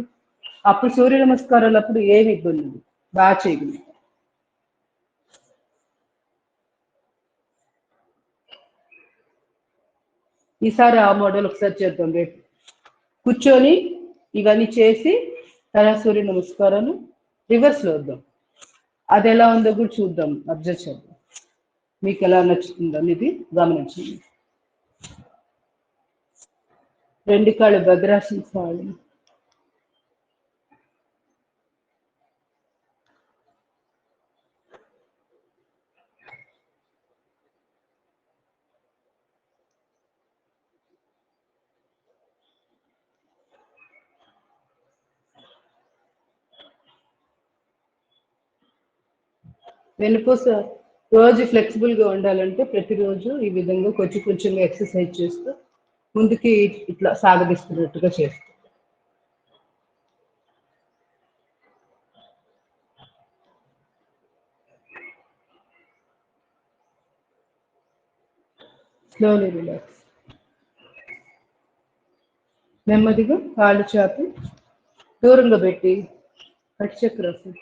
అప్పుడు సూర్య నమస్కారాలు అప్పుడు ఏమి ఇబ్బంది లేదు, బాగా చేయగలుగుతాం. ఈసారి ఆ మోడల్ ఒకసారి చేద్దాం. రేపు కూర్చొని ఇవన్నీ చేసి తర్వాత సూర్య నమస్కారాలు రివర్స్లో వద్దాం. అది ఎలా ఉందో కూడా చూద్దాం, అబ్జర్వ్ చేద్దాం. మీకు ఎలా నచ్చుతుందో అనేది గమనించండి. రెండు కాళ్ళు భద్రాసనం. వెన్నుపూస రోజు ఫ్లెక్సిబుల్గా ఉండాలంటే ప్రతిరోజు ఈ విధంగా కొంచెం కొంచెంగా ఎక్సర్సైజ్ చేస్తూ ముందుకి ఇట్లా సాగదీస్తున్నట్టుగా చేస్తూ స్లోలీ రిలాక్స్. నెమ్మదిగా కాళ్ళు చాపి దూరంగా పెట్టి కట్ చక్రాసన.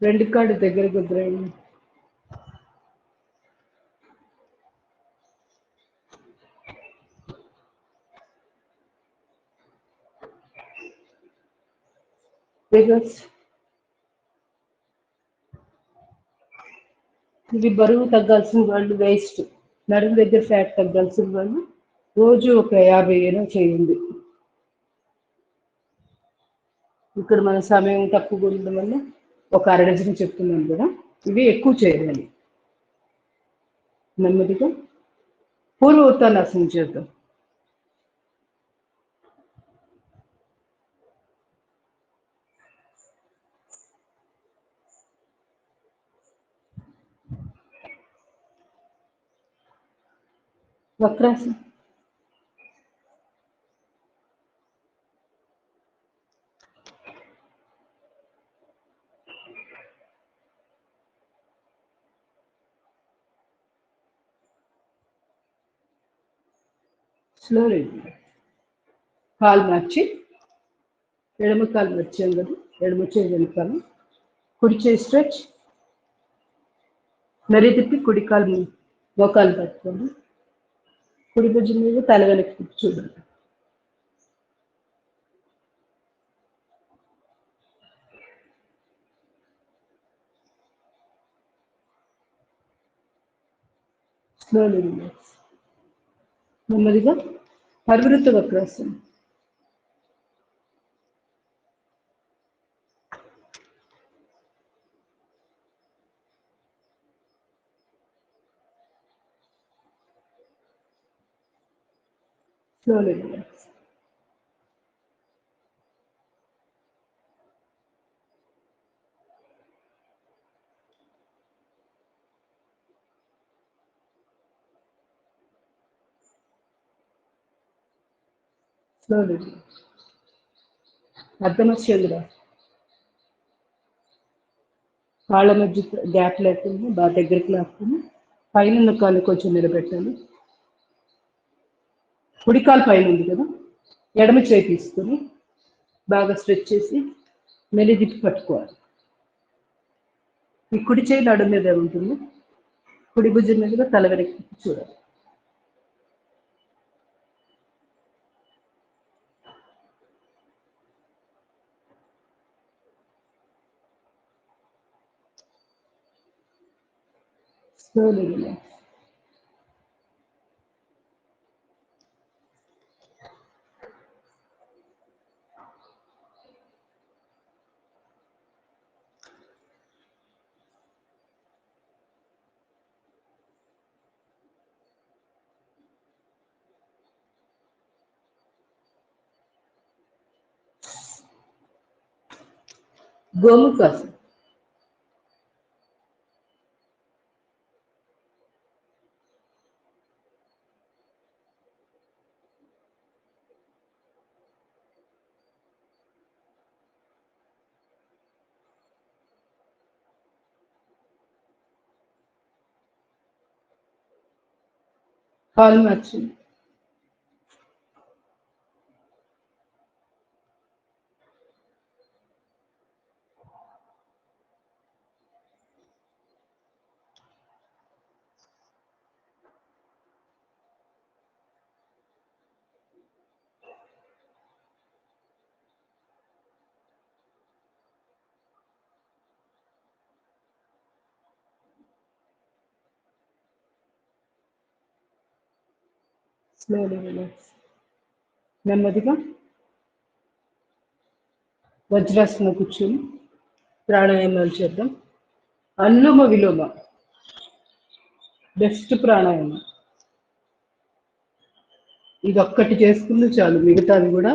రెండు కాళ్ళు దగ్గరకు గ్రైండ్. రివర్స్. ఇది బరువు తగ్గాల్సిన వాళ్ళు, వేస్ట్ నడుము దగ్గర ఫ్యాట్ తగ్గాల్సిన వాళ్ళు రోజు ఒక 50 అయినా చేయండి. ఇక్కడ మన సమయం తక్కువ ఉండడం వల్ల ఒక అరడజన చెప్తున్నాను కదా, ఇవి ఎక్కువ చేయాలి. నెమ్మదిగా పూర్వ ఉత్తానాసనం చేద్దాం. వక్రాసనం. స్లోలీ కాలు మార్చి, ఎడమ కాలు వచ్చాం కదా, ఎడమ చేయి వెనకాల, కుడి చేయి స్ట్రెచ్, మెరి తిప్పి కుడి కాలు మోకాలు పట్టుకోండి, కుడి భుజం మీద తల వెనక్కి తిప్పి చూడండి. Slowly relax. నెమ్మదిగా పరివృత్త వక్రాసనం. Slowly relax. Slowly relax. అర్ధమశ్చంద్ర. కాళ్ళ మధ్య గ్యాప్ లేకుండా బాగా దగ్గరికి లాక్కుని పైన కాలు కొంచెం నిలబెట్టాలి. కుడి కాలు పైన ఉంది కదా, ఎడమ చేయి తీసుకొని బాగా స్ట్రెచ్ చేసి మెల్లి తిప్పి పట్టుకోవాలి. ఈ కుడి చేయి నడుము మీద ఉంటుంది, కుడి భుజం మీదుగా తల వెనక్కి తిప్పి చూడాలి. Slowly relax. గోముఖాసనం. కాలు మార్చి స్లోలీ రిలాక్స్. నెమ్మదిగా వజ్రాసనం కూర్చొని ప్రాణాయామాలు చేద్దాం. అనులోమ విలోమ బెస్ట్ ప్రాణాయామం. ఇది ఒక్కటి చేసుకున్న చాలు, మిగతాది కూడా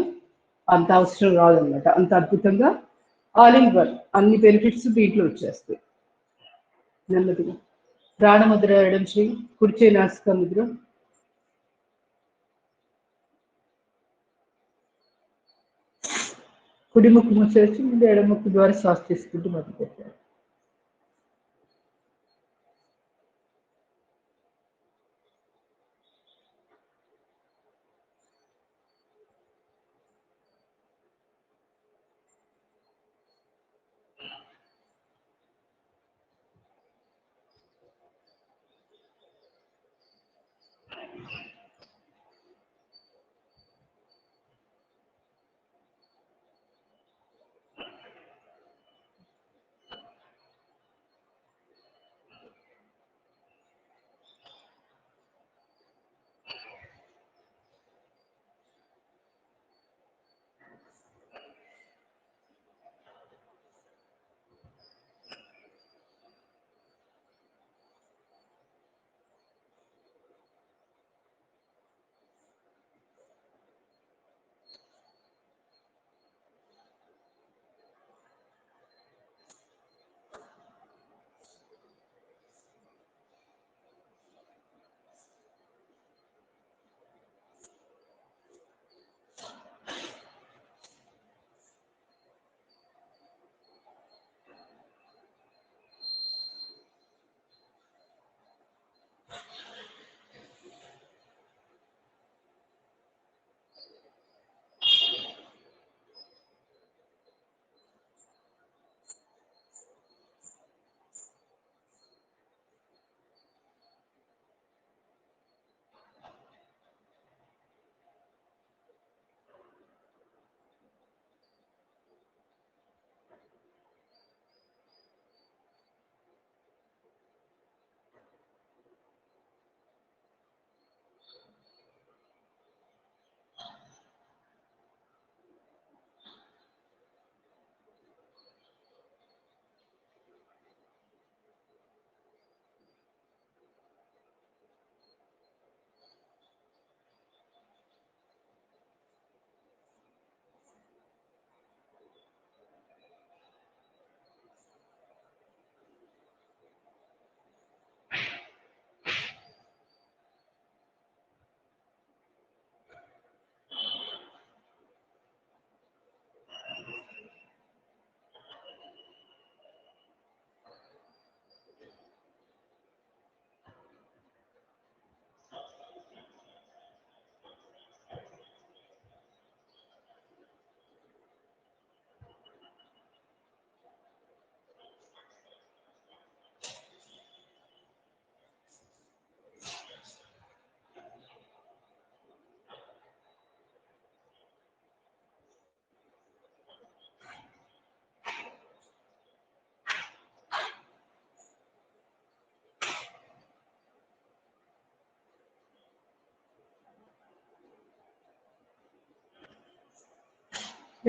అంత అవసరం రాదన్నమాట. అంత అద్భుతంగా ఆల్ ఇన్ వన్ అన్ని బెనిఫిట్స్ దీంట్లో వచ్చేస్తాయి. నెమ్మదిగా ప్రాణముద్ర ఎడం చేయి, కుడి చేయి నాసికా ముద్ర, కుడి ముక్కు మూసేసి ముందు ఎడమ ముక్కు ద్వారా శ్వాస తీసుకుంటూ మొదలుపెట్టారు.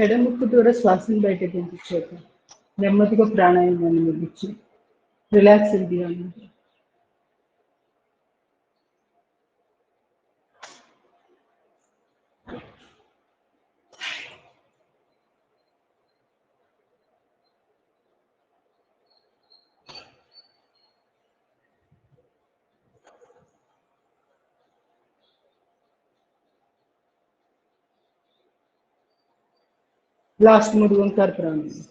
ఎడమ ముక్కు ద్వారా శ్వాసను బయటకు పంపించాక నెమ్మదిగా ప్రాణాయామాన్ని ముగించి రిలాక్స్ ధ్యానం. లాస్ట్ 3 ఓంకార ప్రాణాయామం.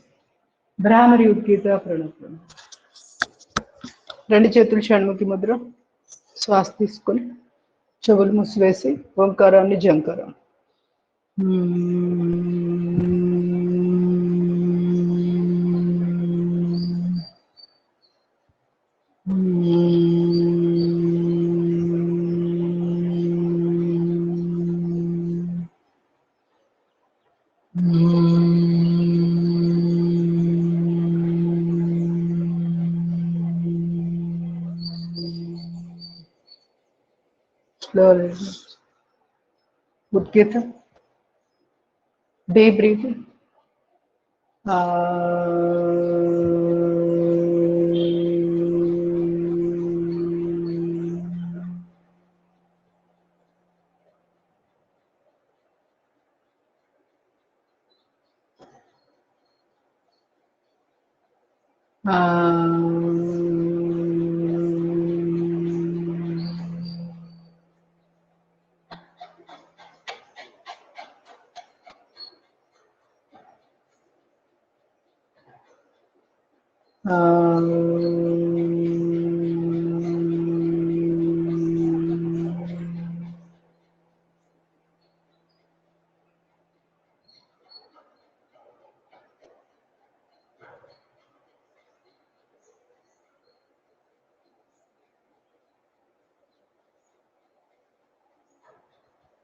భ్రామరి ఉద్గీత ప్రణవం. 2 చేతులు షణ్ముఖి ముద్ర. శ్వాస తీసుకొని చెవులు మూసివేసి ఓంకారాన్ని జంకారం. Slowly. Udgita. Deep breathing.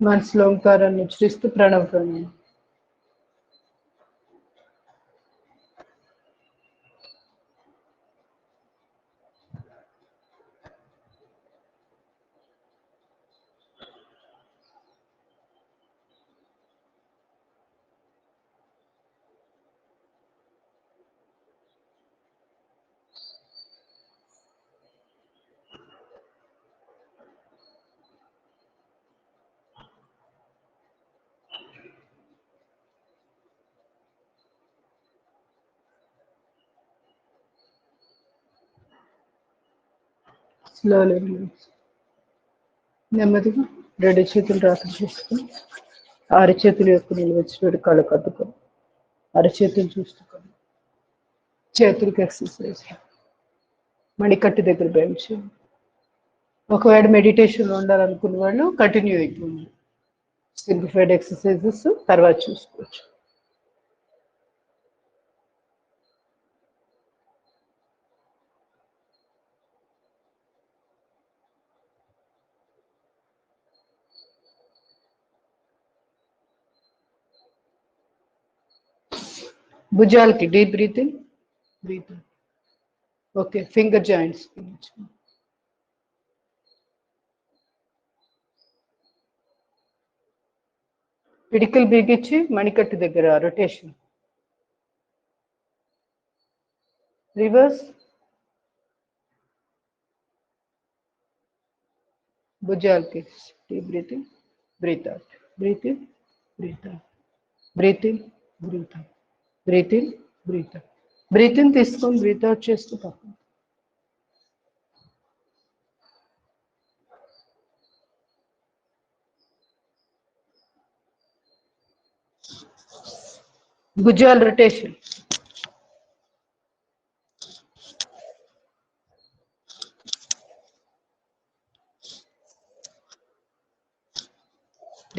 మనసులో ఓంకారాన్ని ఉచ్చరిస్తూ ప్రణవ ప్రాణాయామం. Slowly release. నెమ్మదిగా రెండు చేతులు రాత్రి చేసుకుని అరచేతుల యొక్క నిలువచ్చినట్టు కళ్ళు కద్దుకొని అరచేతులు చూసుకొని చేతులకి ఎక్సర్సైజ్ మణికట్టు దగ్గర బెండ్ చేయండి. ఒకవేళ మెడిటేషన్లో ఉండాలనుకున్న వాళ్ళు కంటిన్యూ అయిపోయింది. సింప్లిఫైడ్ ఎక్సర్సైజెస్ తర్వాత చూసుకోవచ్చు. భుజాలకి deep breathing. Breathing. Okay, finger joints. పిడికలు బిగించి మణికట్టు దగ్గర రొటేషన్. రివర్స్. భుజాలకి deep breathing. Breath out. Breath in. Breath out. Breath in. Breath out. Breath in. Breath out. Breath in తీసుకొని బ్రీత్ అవుట్ చేస్తూ పక్కన. భుజాల రొటేషన్.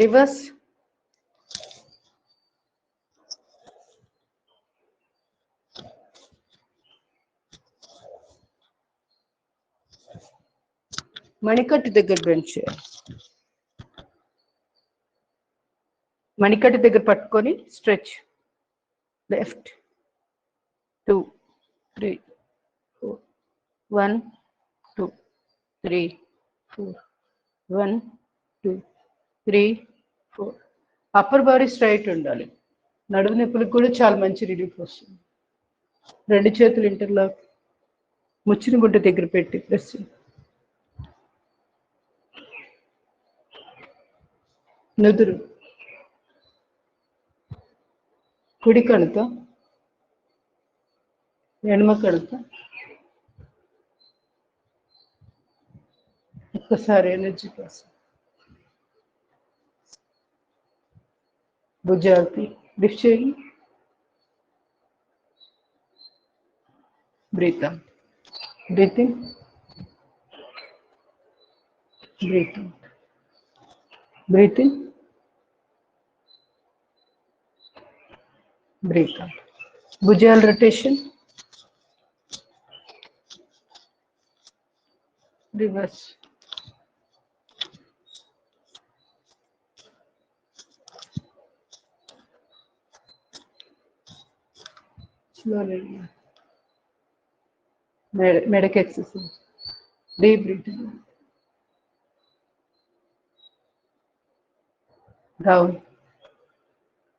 రివర్స్. మణికట్టు దగ్గర బెండ్ చేయాలి. మణికట్టు దగ్గర పట్టుకొని stretch. Left 2 3 4 1 2 3 4 1 2 3 4. Upper body straight ఉండాలి. నడుము నొప్పులకు కూడా చాలా మంచి రిలీఫ్ వస్తుంది. రెండు చేతులు ఇంటర్లాక్ ముచ్చిన గుడ్డ దగ్గర పెట్టి ప్రెస్. నుదురు కుడి కణుతో ఎడమ కణుతో ఒక్కసారి ఎనర్జీ కోసం. భుజాలకి లిఫ్ట్ చేయండి. Breathe out. Breath in. Breath out. Breath in. Breath out. భుజాల రొటేషన్. రివర్స్. స్లోలీ. మెడకి ఎక్సర్సైజ్. Deep breathing. డౌన్.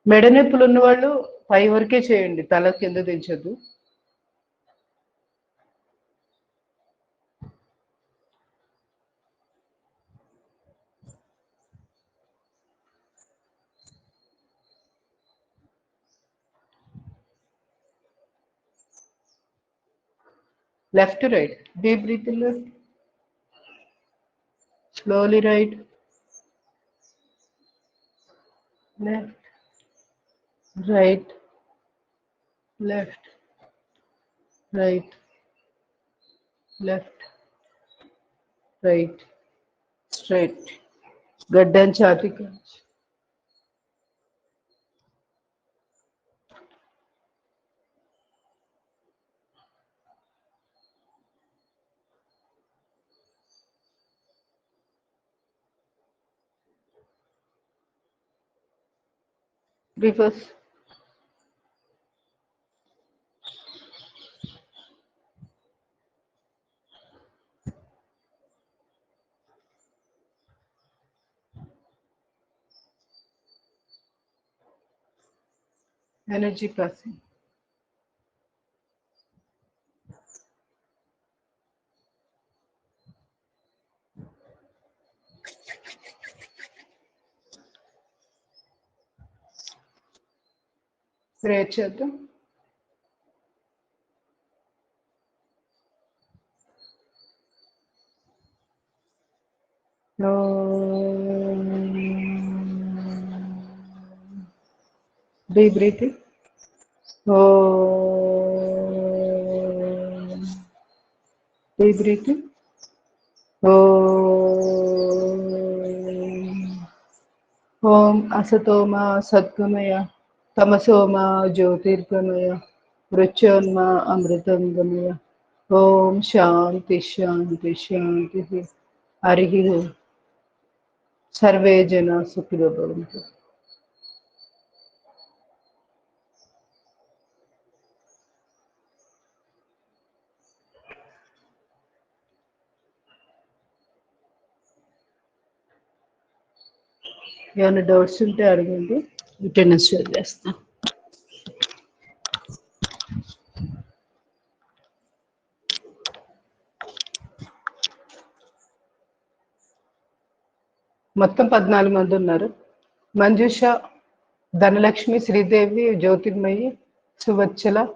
మెడ నొప్పులు ఉన్న వాళ్ళు పై వరకే చేయండి, తల కింద దించద్దు. Left to right. Deep breath in left. Slowly right. Left. Right. Left. Right, left, right, straight, గడ్డం ఛాతీ కాంచి. రివర్స్. Energy passing. ప్రే చేద్దాం. Deep breathing. Deep breathing. Om Asatoma Satgamaya Tamasoma Jyotirgamaya Mrityonma Amritangamaya. Om Shanti Shanti Shanti. Harihi Om. Sarve Jana Sukhino Bhavantu. ఏమైనా doubts ఉంటే అడగండి, attendance share చేస్తాను. మొత్తం 14 మంది ఉన్నారు. మంజుష, ధనలక్ష్మి, శ్రీదేవి, జ్యోతిర్మయి, సువత్సల,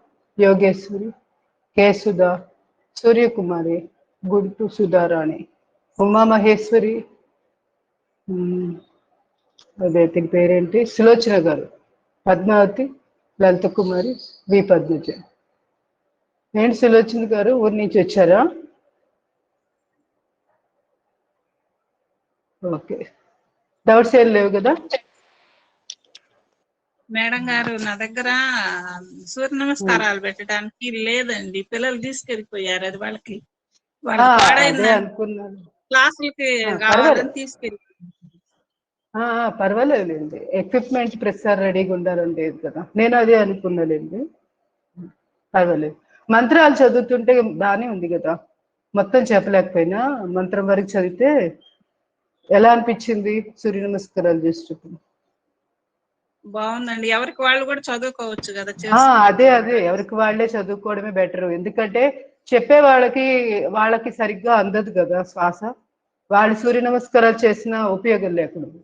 యోగేశ్వరి, కేసుధ, సూర్యకుమారి, గుంటు సుధారాణి, ఉమామహేశ్వరి, అదే పేరేంటి, సులోచన గారు, పద్మావతి, లలిత కుమారి, వి పద్మజ. ఏంటి సులోచన గారు ఊరి నుంచి వచ్చారా? ఓకే, డౌట్స్ ఏం లేవు కదా? మేడం గారు, నా దగ్గర సూర్య నమస్కారాలు పెట్టడానికి లేదండి, పిల్లలు తీసుకెళ్ళిపోయారు. అది వాళ్ళకి అదే అనుకున్నాను. క్లాసులకి కావాలని తీసుకెళ్ళి. పర్వాలేదండి, ఎక్విప్మెంట్ ప్రతిసారి రెడీగా ఉండాలని లేదు కదా, నేను అదే అనుకున్నాలేండి. పర్వాలేదు. మంత్రాలు చదువుతుంటే బాగానే ఉంది కదా, మొత్తం చెప్పలేకపోయినా మంత్రం వరకు చదివితే. ఎలా అనిపించింది సూర్య నమస్కారాలు చేసేటప్పుడు? బాగుందండి, ఎవరికి వాళ్ళు కూడా చదువుకోవచ్చు కదా. అదే ఎవరికి వాళ్ళే చదువుకోవడమే బెటర్. ఎందుకంటే చెప్పే వాళ్ళకి సరిగ్గా అందదు కదా శ్వాస. వాళ్ళు సూర్య నమస్కారాలు చేసిన ఉపయోగం లేకుండా.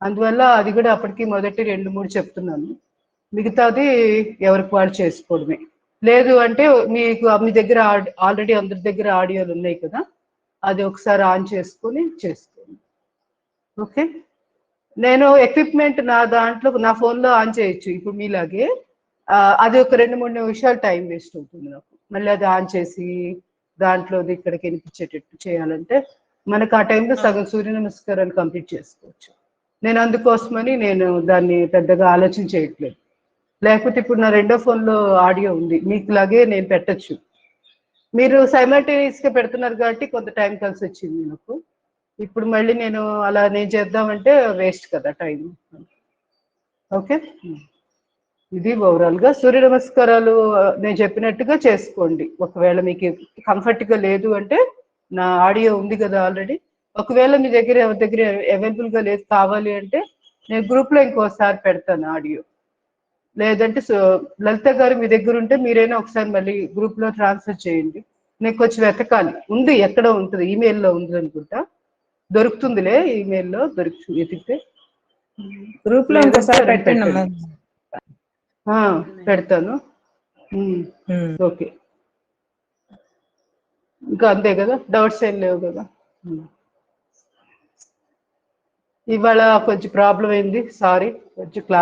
అందువల్ల అది కూడా అప్పటికి మొదటి 2-3 చెప్తున్నాను, మిగతాది ఎవరికి వాళ్ళు చేసుకోవడమే. లేదు అంటే మీకు మీ దగ్గర ఆల్రెడీ అందరి దగ్గర ఆడియోలు ఉన్నాయి కదా, అది ఒకసారి ఆన్ చేసుకొని చేసుకోండి. ఓకే, నేను ఎక్విప్మెంట్ నా దాంట్లో నా ఫోన్లో ఆన్ చేయొచ్చు ఇప్పుడు మీలాగే. అది ఒక 2-3 నిమిషాలు టైం వేస్ట్ అవుతుంది నాకు. మళ్ళీ అది ఆన్ చేసి దాంట్లో ఇక్కడికి వినిపించేటట్టు చేయాలంటే మనకు ఆ టైంలో సగం సూర్య నమస్కారాలు కంప్లీట్ చేసుకోవచ్చు. నేను అందుకోసమని నేను దాన్ని పెద్దగా ఆలోచన చేయట్లేదు. లేకపోతే ఇప్పుడు నా రెండో ఫోన్లో ఆడియో ఉంది, మీకులాగే నేను పెట్టచ్చు. మీరు సైమల్టేనియస్గా పెడుతున్నారు కాబట్టి కొంత టైం కలిసి వచ్చింది నాకు. ఇప్పుడు మళ్ళీ నేను చేద్దామంటే వేస్ట్ కదా టైం. ఓకే, ఇది ఓవరాల్గా సూర్య నమస్కారాలు నేను చెప్పినట్టుగా చేసుకోండి. ఒకవేళ మీకు కంఫర్ట్గా లేదు అంటే నా ఆడియో ఉంది కదా ఆల్రెడీ. ఒకవేళ మీ దగ్గర ఎవరి దగ్గర అవైలబుల్గా లేదు కావాలి అంటే నేను గ్రూప్లో ఇంకోసారి పెడతాను ఆడియో. లేదంటే లలిత గారు మీ దగ్గర ఉంటే మీరైనా ఒకసారి మళ్ళీ గ్రూప్లో ట్రాన్స్ఫర్ చేయండి. నేను కొంచెం వెతకాలి, ఉంది ఎక్కడో ఉంటుంది, ఈమెయిల్లో ఉంది అనుకుంటా, దొరుకుతుందిలే ఈమెయిల్లో వెతికితే. గ్రూప్లో ఇంకోసారి పెట్టండి, పెడతాను. ఓకే, ఇంకా అంతే కదా, డౌట్స్ ఏం లేవు కదా. ఇవాళ కొంచెం ప్రాబ్లం అయింది, సారీ. కొంచెం